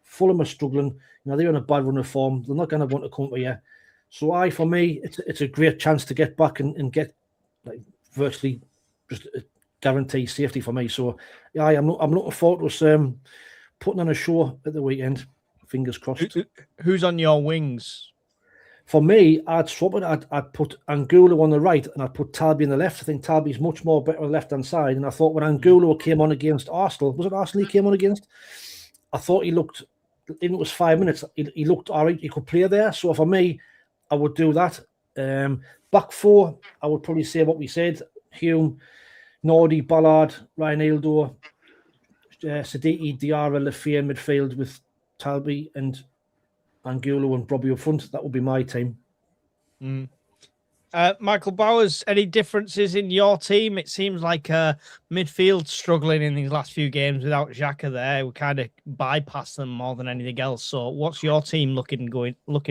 S5: Fulham are struggling. You know, they're in a bad run of form. They're not going to want to come to you. So for me, it's a great chance to get back and get like virtually just guarantee safety for me. So yeah, I'm looking forward to us putting on a show at the weekend. Fingers crossed.
S3: Who's on your wings?
S5: For me, I'd swap it. I'd put Angulo on the right and I'd put Talby on the left. I think Talby's much more better on the left-hand side. And I thought when Angulo came on against Arsenal, was it Arsenal he came on against? I thought he looked, even it was 5 minutes, he looked all right. He could play there. So for me, I would do that. Back 4, I would probably say what we said. Hume, Nordy, Ballard, Ryan Eildor, Siddiqui, Diarra, Lafayette in midfield with Talby and Angulo and Robbie up front. That would be my team.
S3: Michael Bowers, any differences in your team? It seems like midfield struggling in these last few games without Xhaka there. We kind of bypass them more than anything else. So what's your team looking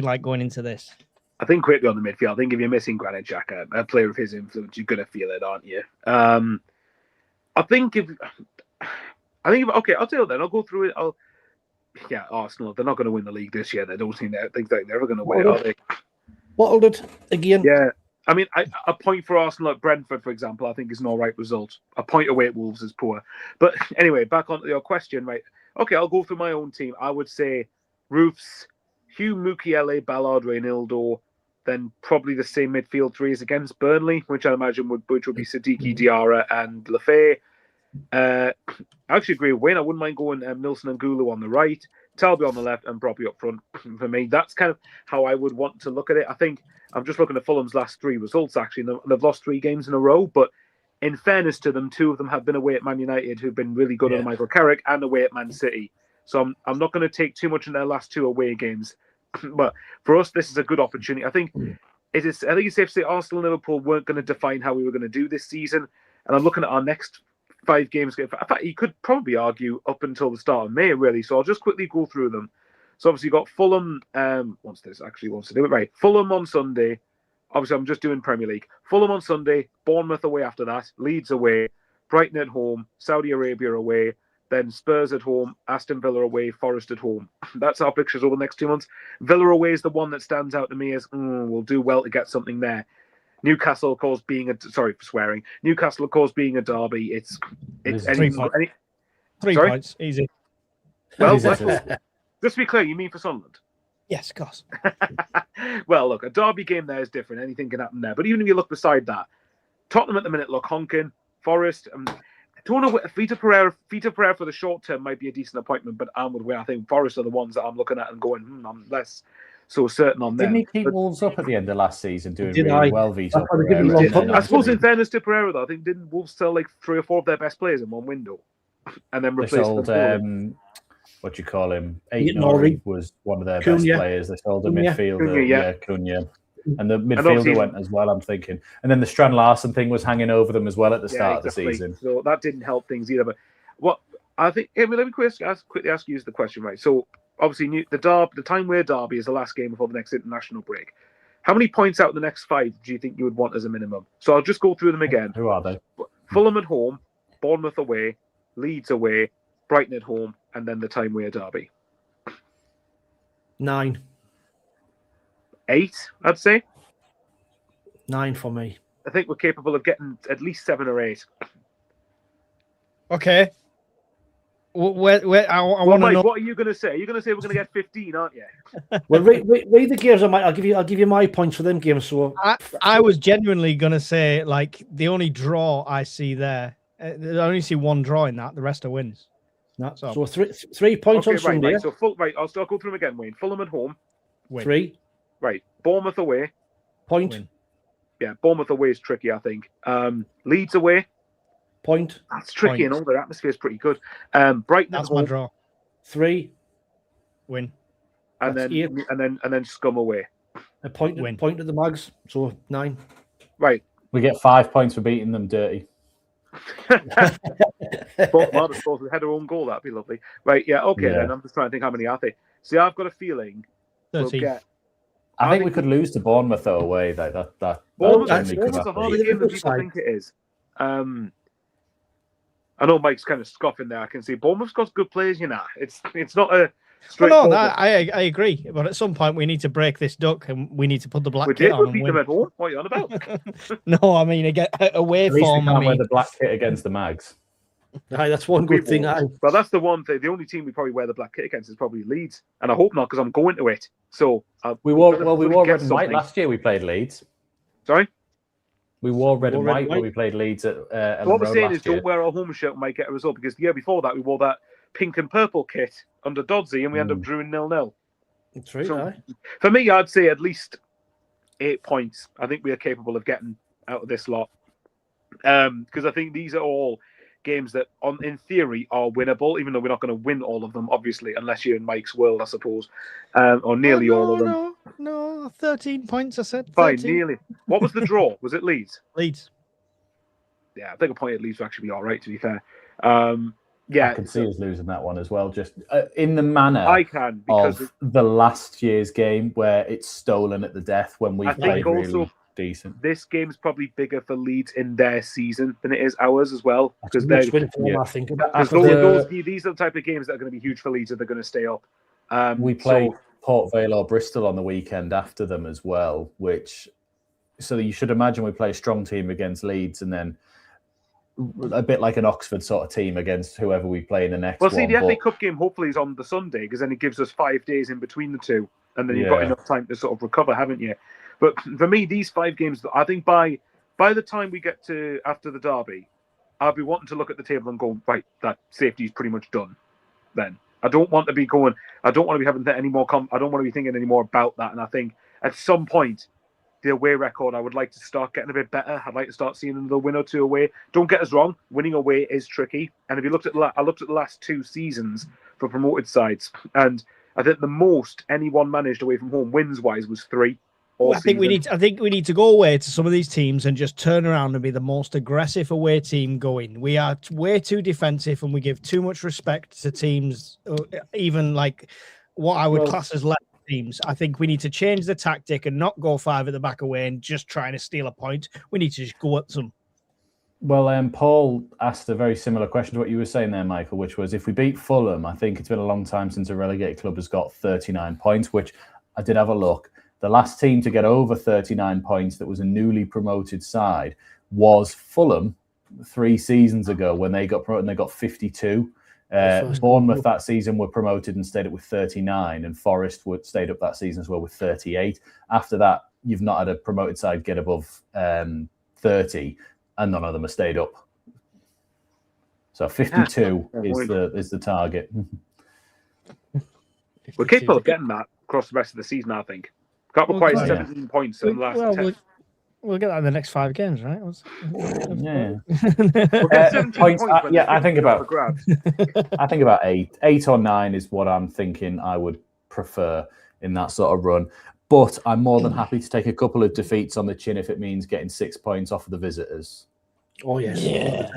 S3: like going into this?
S6: I think quickly on the midfield, I think if you're missing Granit Xhaka, a player of his influence, you're going to feel it, aren't you? Okay, I'll tell you then. I'll go through it. Arsenal, they're not going to win the league this year. They don't think they're ever going to win, are they?
S5: Bottled it again.
S6: Yeah. I mean, a point for Arsenal at Brentford, for example, I think is an all right result. A point away at Wolves is poor. But anyway, back onto your question, right? Okay, I'll go through my own team. I would say Roofs, Hugh, Mukiele, Ballard, Reynildo, then probably the same midfield 3 as against Burnley, which I imagine would be Siddiqui, Diarra, and Lafay. I actually agree with Wayne. I wouldn't mind going Nilsson and Gulu on the right, Talby on the left, and Brobbey up front. For me, that's kind of how I would want to look at it. I think I'm just looking at Fulham's last 3 results, actually. They've lost 3 games in a row, but in fairness to them, 2 of them have been away at Man United, who've been really good under Michael Carrick, and away at Man City. So I'm not going to take too much in their last 2 away games. But for us, this is a good opportunity. I think it's safe to say Arsenal and Liverpool weren't going to define how we were going to do this season. And I'm looking at our next 5 games. In fact, you could probably argue up until the start of May, really. So I'll just quickly go through them. So obviously you've got Fulham, wants to do it right. Fulham on Sunday. Obviously, I'm just doing Premier League. Fulham on Sunday, Bournemouth away after that, Leeds away, Brighton at home, Saudi Arabia away, then Spurs at home, Aston Villa away, Forest at home. That's our pictures over the next 2 months. Villa away is the one that stands out to me as, we'll do well to get something there. Newcastle, of course, being Newcastle, of course, being a derby. It's
S3: 3 points. 3 points, easy.
S6: Well, just to be clear, you mean for Sunderland?
S3: Yes, of course.
S6: Well, look, a derby game there is different. Anything can happen there. But even if you look beside that, Tottenham at the minute look honking. Forest, I don't know. Vita Pereira for the short term might be a decent appointment, but I think Forest are the ones that I'm looking at and going, I'm less so certain on them.
S4: Didn't he keep
S6: But
S4: Wolves up at the end of last season, doing
S5: Did
S4: really
S5: I?
S4: well? Vito
S5: That's why they give
S4: Pereira,
S5: you
S4: and
S5: one
S4: then
S6: I suppose in
S4: obviously
S6: fairness to Pereira, though, I think didn't Wolves sell like 3 or 4 of their best players in one window, and then
S4: they
S6: replace
S4: sold
S6: them.
S4: what do you call him?
S5: Aiton
S4: Nori was one of their best
S5: Cunha.
S4: players. They sold a
S5: Cunha.
S4: midfielder, Cunha. And the midfielder
S6: obviously-
S4: went as well, I'm thinking. And then the Strand Larson thing was hanging over them as well at the start of the season.
S6: So that didn't help things either. But what I think, let me quickly ask you the question, right? So obviously, the Timeware Derby is the last game before the next international break. How many points out of the next 5 do you think you would want as a minimum? So I'll just go through them again.
S4: Who are they?
S6: Fulham at home, Bournemouth away, Leeds away, Brighton at home, and then the Timeware Derby.
S5: 9.
S6: 8, I'd say.
S5: 9 for me.
S6: I think we're capable of getting at least 7 or 8.
S3: Okay. Where I want to
S6: Mike,
S3: know.
S6: what are you going to say? You're going to say we're going to get 15, aren't you?
S5: Well, read the games. I'll give you my points for them games. So
S3: I was genuinely going to say, like, the only draw I see there, I only see one draw in that. The rest are wins.
S5: no,
S3: So-
S5: so 3 points on Sunday.
S6: Right. So I'll go through them again, Wayne. Fulham at home.
S3: Win.
S5: 3
S6: Right. Bournemouth away.
S5: point.
S3: Win.
S6: Yeah, Bournemouth away is tricky, I think. Leeds away.
S5: Point.
S6: That's tricky,
S3: Point.
S6: and all their atmosphere is pretty good. Brighton
S3: That's
S6: at
S3: my
S6: home,
S3: draw.
S5: 3
S3: Win.
S6: and
S5: that's
S6: then Scum away.
S5: a point.
S3: Win.
S5: Point at the Mags. So 9.
S6: Right.
S4: We get 5 points for beating them dirty.
S6: Both Marder scores with header own goal. That'd be lovely. Right. Yeah. Okay.
S4: Yeah.
S6: Then I'm just trying to think how many are they. See, I've got a feeling we'll
S3: 13.
S6: get.
S4: I think we could lose to Bournemouth though away. That
S6: Bournemouth
S4: certainly could
S6: is a
S4: happen.
S6: harder game than people think it is. I know Mike's kind of scoffing there. I can see Bournemouth's got good players. It's not a
S3: Well,
S6: straightforward.
S3: no, I agree. But at some point, we need to break this duck and we need to put the black
S6: we
S3: kit
S6: did.
S3: on
S6: We
S3: and
S6: beat them
S3: win.
S6: at home. What are you on about?
S3: No, I mean, away
S4: At least we
S3: form.
S4: can't
S3: I
S4: wear
S3: mean,
S4: the black kit against the Mags.
S5: Aye, that's one
S6: We
S5: good thing.
S6: won't.
S5: Aye.
S6: Well, that's the one thing. The only team we probably wear the black kit against is probably Leeds, and I hope not because I'm going to it. So
S4: We wore red
S6: get
S4: and white
S6: something.
S4: last year. We played Leeds.
S6: Sorry.
S4: We wore red and
S5: red
S4: white
S5: and
S4: when
S5: white.
S4: we played Leeds at Ellen
S6: What we're
S4: Road
S6: saying
S4: last
S6: is,
S4: year.
S6: don't wear our home shirt and might get a result because the year before that we wore that pink and purple kit under Dodsey and we ended up drawing 0-0.
S5: That's right.
S6: So-
S5: Aye.
S6: For me, I'd say at least 8 points. I think we are capable of getting out of this lot because I think these are all games that, in theory, are winnable. Even though we're not going to win all of them, obviously, unless you're in Mike's world, I suppose, or nearly all of them.
S3: No, 13 points. I said.
S6: Fine,
S3: 13.
S6: nearly. What was the draw? Was it Leeds?
S3: Leeds.
S6: Yeah, I think a point at Leeds would actually be all right. To be fair,
S4: I
S6: yeah,
S4: can see us losing that one as well, just in the manner
S6: I can because
S4: of the last year's game where it's stolen at the death when we
S6: I
S4: played
S6: think also
S4: really decent.
S6: this game's probably bigger for Leeds in their season than it is ours as well because
S5: Must
S6: they're
S5: win for them,
S4: yeah.
S5: I think.
S6: because these are the type of games that are going to be huge for Leeds if they're going to stay up.
S4: We play Port Vale or Bristol on the weekend after them as well, so you should imagine we play a strong team against Leeds and then a bit like an Oxford sort of team against whoever we play in the next
S6: Well, see,
S4: one.
S6: the FA Cup game hopefully is on the Sunday because then it gives us 5 days in between the two, and then you've got
S4: Yeah.
S6: enough time to sort of recover, haven't you? But for me, these 5 games, I think by the time we get to after the derby, I'll be wanting to look at the table and go, right, that safety is pretty much done. Then I don't want to be going. I don't want to be having any more. I don't want to be thinking any more about that. And I think at some point, the away record, I would like to start getting a bit better. I'd like to start seeing another win or 2 away. Don't get us wrong, winning away is tricky. And if you looked at I looked at the last 2 seasons for promoted sides, and I think the most anyone managed away from home wins wise was 3.
S3: I think we need to go away to some of these teams and just turn around and be the most aggressive away team going. We are way too defensive and we give too much respect to teams, even like what I would class as left teams. I think we need to change the tactic and not go 5 at the back away and just trying to steal a point. We need to just go at them.
S4: Well, Paul asked a very similar question to what you were saying there, Michael, which was if we beat Fulham, I think it's been a long time since a relegated club has got 39 points, which I did have a look. The last team to get over 39 points that was a newly promoted side was Fulham 3 seasons ago when they got promoted and they got 52. Bournemouth that season were promoted and stayed up with 39, and Forest stayed up that season as well with 38. After that, you've not had a promoted side get above 30, and none of them have stayed up. So 52 is the target.
S6: We're capable of getting that across the rest of the season. I think got required 17 points in the last 10.
S3: We'll get that in the next 5 games, right?
S4: Yeah.
S6: We'll get 17
S4: points.
S6: points when
S4: I think about
S6: grabs.
S4: I think about 8 or 9 is what I'm thinking I would prefer in that sort of run. But I'm more than happy to take a couple of defeats on the chin if it means getting 6 points off of the visitors.
S5: Oh yes.
S3: Yeah.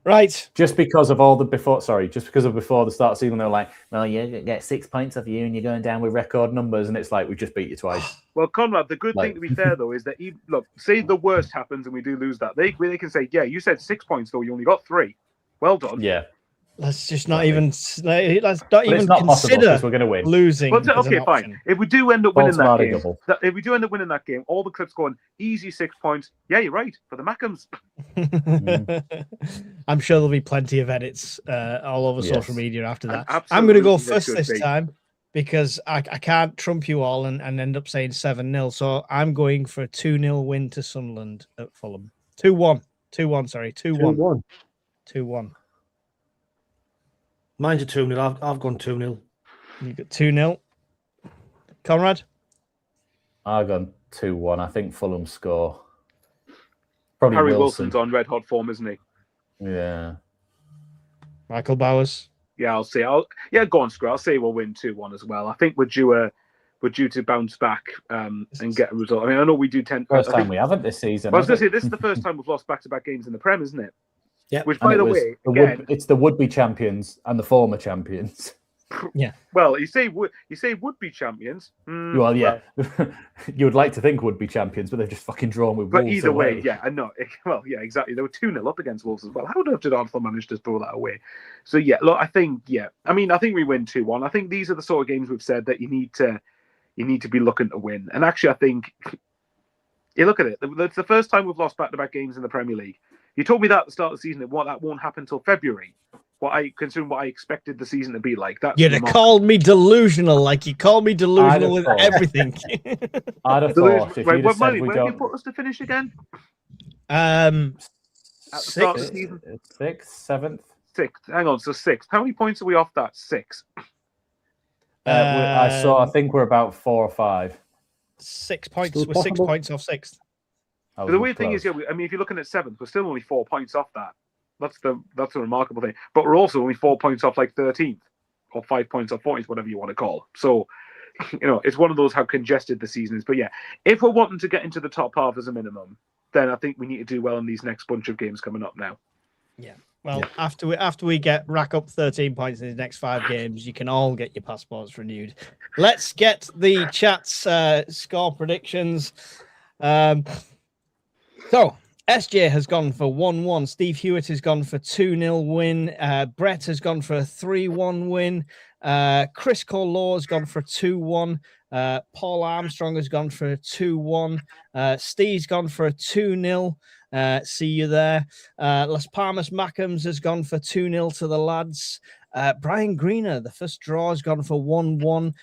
S3: Right.
S4: Just because of before the start of the season, they're like, well, you get 6 points off you and you're going down with record numbers. And it's like, we just beat you twice.
S6: Well, Conrad, the good thing, to be fair, though, is that, look, say the worst happens and we do lose that. They can say, yeah, you said 6 points, though. You only got 3. Well done.
S4: Yeah.
S3: Let's just not even. Let's not even consider
S4: we're going to win.
S3: Losing.
S6: But okay, fine. If we do end up winning that game, all the clips going easy 6 points. Yeah, you're right for the Mackems.
S3: I'm sure there'll be plenty of edits all over social media after that. I'm
S6: going
S3: to go first this time because I can't trump you all and end up saying 7-0. So I'm going for a 2-0 win to Sunderland at Fulham. 2-1. 2-1. Sorry, 2-1. 2-1.
S5: Mine's a 2-0. I've gone 2-0.
S3: You got 2-0. Conrad?
S4: I've gone 2-1. I think Fulham score. Probably
S6: Harry Wilson's on red hot form, isn't he?
S4: Yeah.
S3: Michael Bowers?
S6: Yeah, I'll say. Go on, Screw. I'll say we'll win 2-1 as well. I think we're due to bounce back and get a result. I mean, I know we do tend.
S4: First time we haven't this season.
S6: I was going to say this is the first time we've lost back-to-back games in the Prem, isn't it?
S5: Yeah.
S6: Which, by the way,
S4: it's the would-be champions and the former champions.
S3: Yeah.
S6: Well, you say would-be champions.
S4: Well, yeah. You would like to think would-be champions, but they've just fucking drawn with Wolves.
S6: But either
S4: away.
S6: way, yeah, I know. Well, yeah, exactly. They were 2-0 up against Wolves as well. How did Arthur manage to throw that away? So yeah, look, I think we win 2-1. I think these are the sort of games we've said that you need to be looking to win. And actually, I think you look at it. It's the first time we've lost back-to-back games in the Premier League. You told me that at the start of the season, that won't happen until February. What I expected the season to be like.
S3: You'd have called me delusional, like you called me delusional with everything.
S4: I'd have thought. If you'd have said
S6: where did you put us to finish again?
S3: At the start
S6: of the season?
S4: 6th, 7th.
S6: 6th. Hang on, so 6th. How many points are we off that? 6.
S4: I think we're about 4 or 5.
S3: 6 points. We're 6 points off 6th.
S6: But the weird thing is, if you're looking at 7th, we're still only 4 points off that. That's the remarkable thing. But we're also only 4 points off like 13th, or 5 points off 14th, whatever you want to call. So, it's one of those how congested the season is. But yeah, if we're wanting to get into the top half as a minimum, then I think we need to do well in these next bunch of games coming up now.
S3: Yeah. Well, after we rack up 13 points in the next 5 games, you can all get your passports renewed. Let's get the chat's score predictions. So, SJ has gone for 1-1. Steve Hewitt has gone for 2-0 win. Brett has gone for a 3-1 win. Chris Corlaw has gone for a 2-1. Paul Armstrong has gone for a 2-1. Steve's gone for a 2-0. See you there. Las Palmas Mackems has gone for 2-0 to the lads. Brian Greener, the first draw, has gone for 1-1.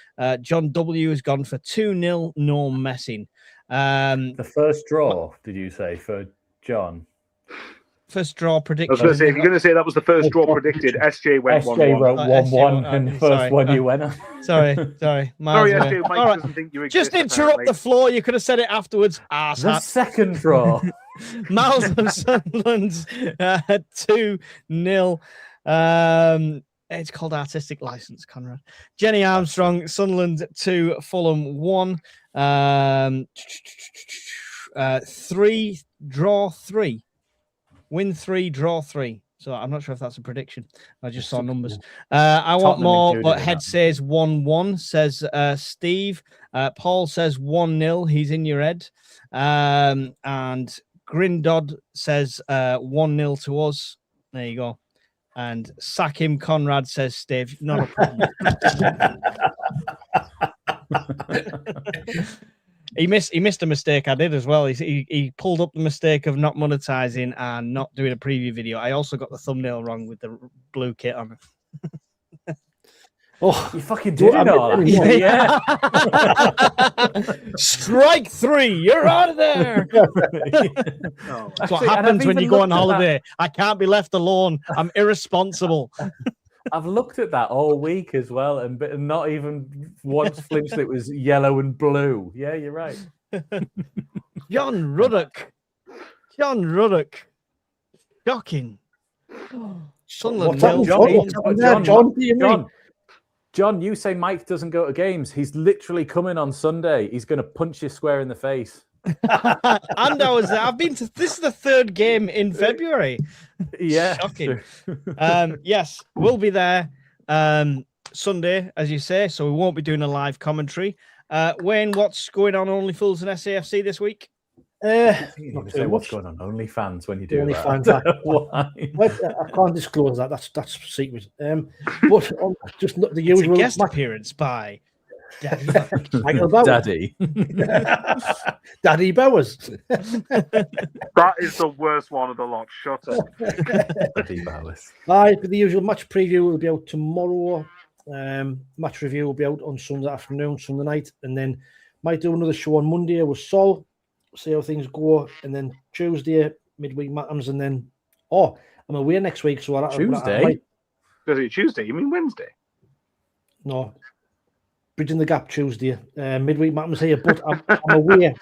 S3: John W has gone for 2-0. No messing.
S4: The first draw, did you say, for John?
S3: First draw prediction.
S6: I was going to say, if you're going to say that was the first draw predicted, SJ went 1-1.
S4: SJ wrote 1-1 and the first one you went on.
S3: Sorry.
S6: Sorry, SJ, Mike doesn't think you exist.
S3: Just interrupt the floor. You could have said it afterwards.
S4: The second draw.
S3: Miles of Sunderland's 2-0. It's called artistic license, Conrad. Jenny Armstrong, Sunderland 2, Fulham 1. 3, draw 3. Win 3, draw 3. So I'm not sure if that's a prediction. I just saw numbers. I want more, but Head says 1-1, says Steve. Paul says 1-0. He's in your head. And Grindod says 1-0 to us. There you go. And Sack him, Conrad says Steve. Not a problem. He missed a mistake I did as well. He pulled up the mistake of not monetizing and not doing a preview video. I also got the thumbnail wrong with the blue kit on it.
S4: Oh, you fucking did it all. Yeah.
S3: Strike 3. You're out of there. That's what happens when you go on holiday. I can't be left alone. I'm irresponsible.
S4: I've looked at that all week as well, and not even once flinched. It was yellow and blue. Yeah, you're right.
S3: John Ruddock. Shocking. Sunderland.
S4: John, you say Mike doesn't go to games. He's literally coming on Sunday. He's going to punch you square in the face.
S3: And I was there. I've been to. This is the third game in February.
S4: Yeah,
S3: shocking. Yes, we'll be there Sunday, as you say. So we won't be doing a live commentary. Wayne, what's going on OnlyFools and SAFC this week?
S4: You say what's going on OnlyFans when you do
S5: that. Why? I can't disclose that. That's secret. But just not the usual
S3: guest appearance by
S4: Daddy.
S5: Daddy Bowers.
S6: That is the worst one of the lot. Shut up.
S4: Daddy Bowers.
S5: But the usual match preview will be out tomorrow. Match review will be out on Sunday afternoon, Sunday night, and then might do another show on Monday with Sol. See how things go, and then Tuesday midweek Mackems, and then I'm away next week. So
S4: Tuesday.
S6: Does it Tuesday? You mean Wednesday?
S5: No, bridging the gap Tuesday. Midweek Mackems here, but I'm away.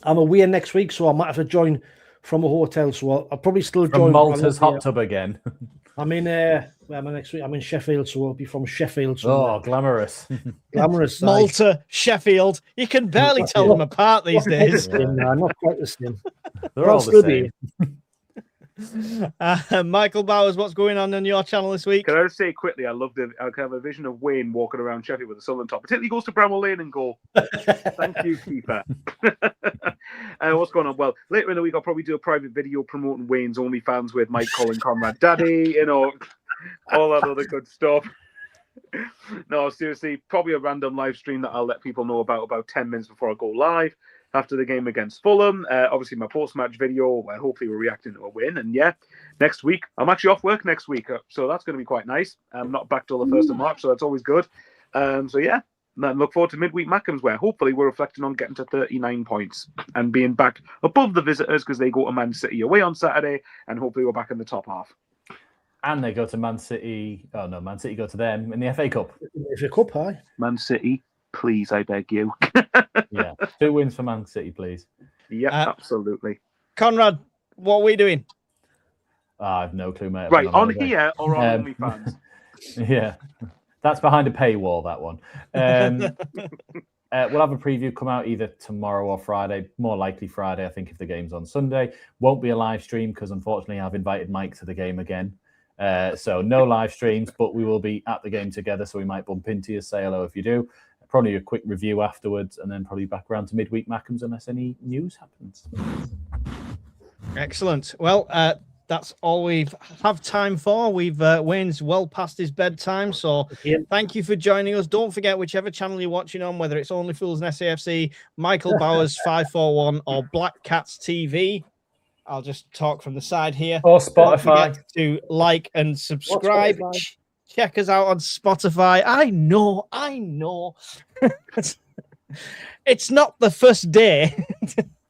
S5: I'm away next week, so I might have to join from a hotel. So I'll probably still join
S4: from Malta's hot tub again.
S5: I'm in next week. I'm in Sheffield, so I'll be from Sheffield. So
S4: glamorous.
S5: Glamorous.
S3: Malta, Sheffield. You can barely tell them apart these days.
S5: No, not quite the same.
S4: They're all the
S3: same. Michael Bowers, what's going on your channel this week?
S6: Can I just say quickly, I have a vision of Wayne walking around Sheffield with a Sunderland top. Particularly goes to Bramwell Lane and go, thank you, keeper. What's going on? Well, later in the week, I'll probably do a private video promoting Wayne's OnlyFans with Mike, Colin, Conrad, Daddy, all that other good stuff. No, seriously, probably a random live stream that I'll let people know about 10 minutes before I go live after the game against Fulham. Obviously, my post-match video where hopefully we're reacting to a win. And yeah, next week, I'm actually off work next week, so that's going to be quite nice. I'm not back till the 1st of March, so that's always good. So yeah, and look forward to midweek Mackems, where hopefully we're reflecting on getting to 39 points and being back above the visitors because they go to Man City away on Saturday, and hopefully we're back in the top half.
S4: And they go to Man City. Oh no, Man City go to them in the FA Cup.
S5: FA Cup, hi.
S6: Man City, please, I beg you.
S4: Yeah, 2 wins for Man City, please.
S6: Yeah, absolutely.
S3: Conrad, what are we doing?
S4: I have no clue, mate.
S6: Right, on here or on OnlyFans?
S4: Yeah, that's behind a paywall, that one. We'll have a preview come out either tomorrow or Friday. More likely Friday, I think, if the game's on Sunday. Won't be a live stream because, unfortunately, I've invited Mike to the game again. So no live streams, but we will be at the game together, so we might bump into you. Say hello if you do. Probably a quick review afterwards, and then probably back around to midweek Mackems unless any news happens.
S3: Excellent. Well, that's all we have time for. Wayne's well past his bedtime, so thank you for joining us. Don't forget, whichever channel you're watching on, whether it's OnlyFools and SAFC, Michael Bowers 541, or Black Cats TV. I'll just talk from the side here.
S4: Or Spotify.
S3: To like and subscribe. Check us out on Spotify. I know. It's not the first day.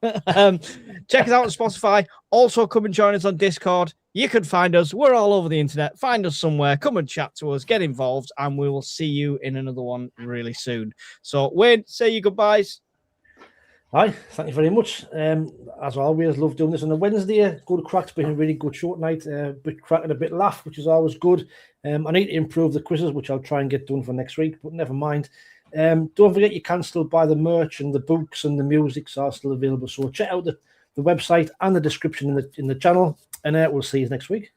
S3: Check us out on Spotify. Also, come and join us on Discord. You can find us. We're all over the internet. Find us somewhere. Come and chat to us. Get involved. And we will see you in another one really soon. So, Wayne, say your goodbyes.
S5: Hi, thank you very much. As always, love doing this on a Wednesday. Good crack's been a really good short night. Bit crack and a bit laugh, which is always good. I need to improve the quizzes, which I'll try and get done for next week, but never mind. Don't forget, you can still buy the merch, and the books and the music are still available. So check out the website and the description in the channel, and we'll see you next week.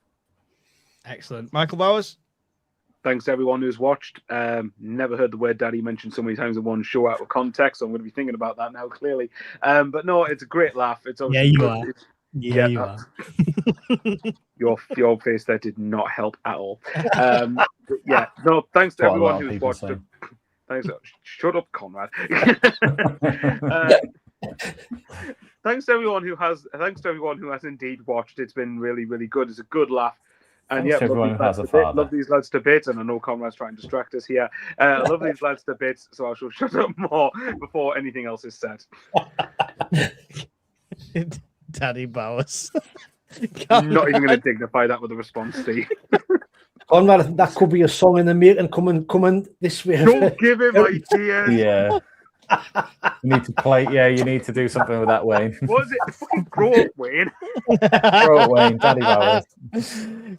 S3: Excellent. Michael Bowers?
S6: Thanks to everyone who's watched. Never heard the word daddy mentioned so many times in one show out of context, so I'm going to be thinking about that now, clearly. But no, it's a great laugh. It's
S3: yeah, you are. Yeah, you are.
S6: Your face there did not help at all. Yeah, no, thanks to everyone who's watched. Thanks. Shut up, Conrad. Thanks to everyone who has indeed watched. It's been really, really good. It's a good laugh. And
S4: yeah, everyone who has a father.
S6: Love these lads to bits, and I know Conrad's trying to distract us here. Love these lads to bits, so I shall shut up more before anything else is said.
S3: Daddy Bowers.
S6: Not even going to dignify that with a response, Steve.
S5: Conrad, that could be a song in the making. Coming this way.
S6: Don't give him ideas.
S4: Yeah. You need to play. Yeah, you need to do something with that, Wayne.
S6: What is it? Fucking grow up, Wayne.
S4: Grow up, Wayne. Daddy Bowers.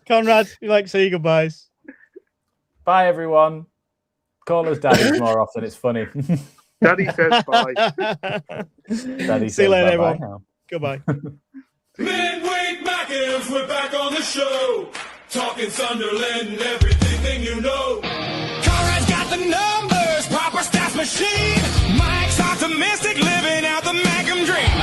S3: Conrad, you like to say your goodbyes?
S4: Bye, everyone. Call us daddies more often. It's funny.
S6: Daddy says bye.
S4: Daddy
S3: See you later,
S4: bye-bye
S3: everyone.
S4: now.
S3: Goodbye.
S1: Midweek Mackems, we're back on the show. Talking Sunderland and everything you know.
S2: Conrad's got the numbers, proper stats machine. Mike's optimistic, living out the Mackem dream.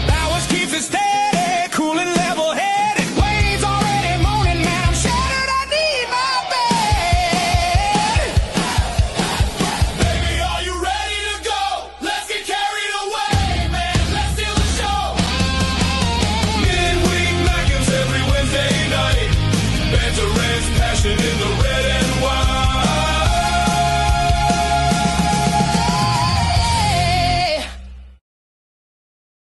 S2: Bowers keeps it steady, cool and level-headed. Wayne's already moaning, man, I'm shattered, I need my bed.
S1: Baby, are you ready to go? Let's get carried away, man. Let's steal the show. Midweek Mackems every Wednesday night. Banter, rants, passion in the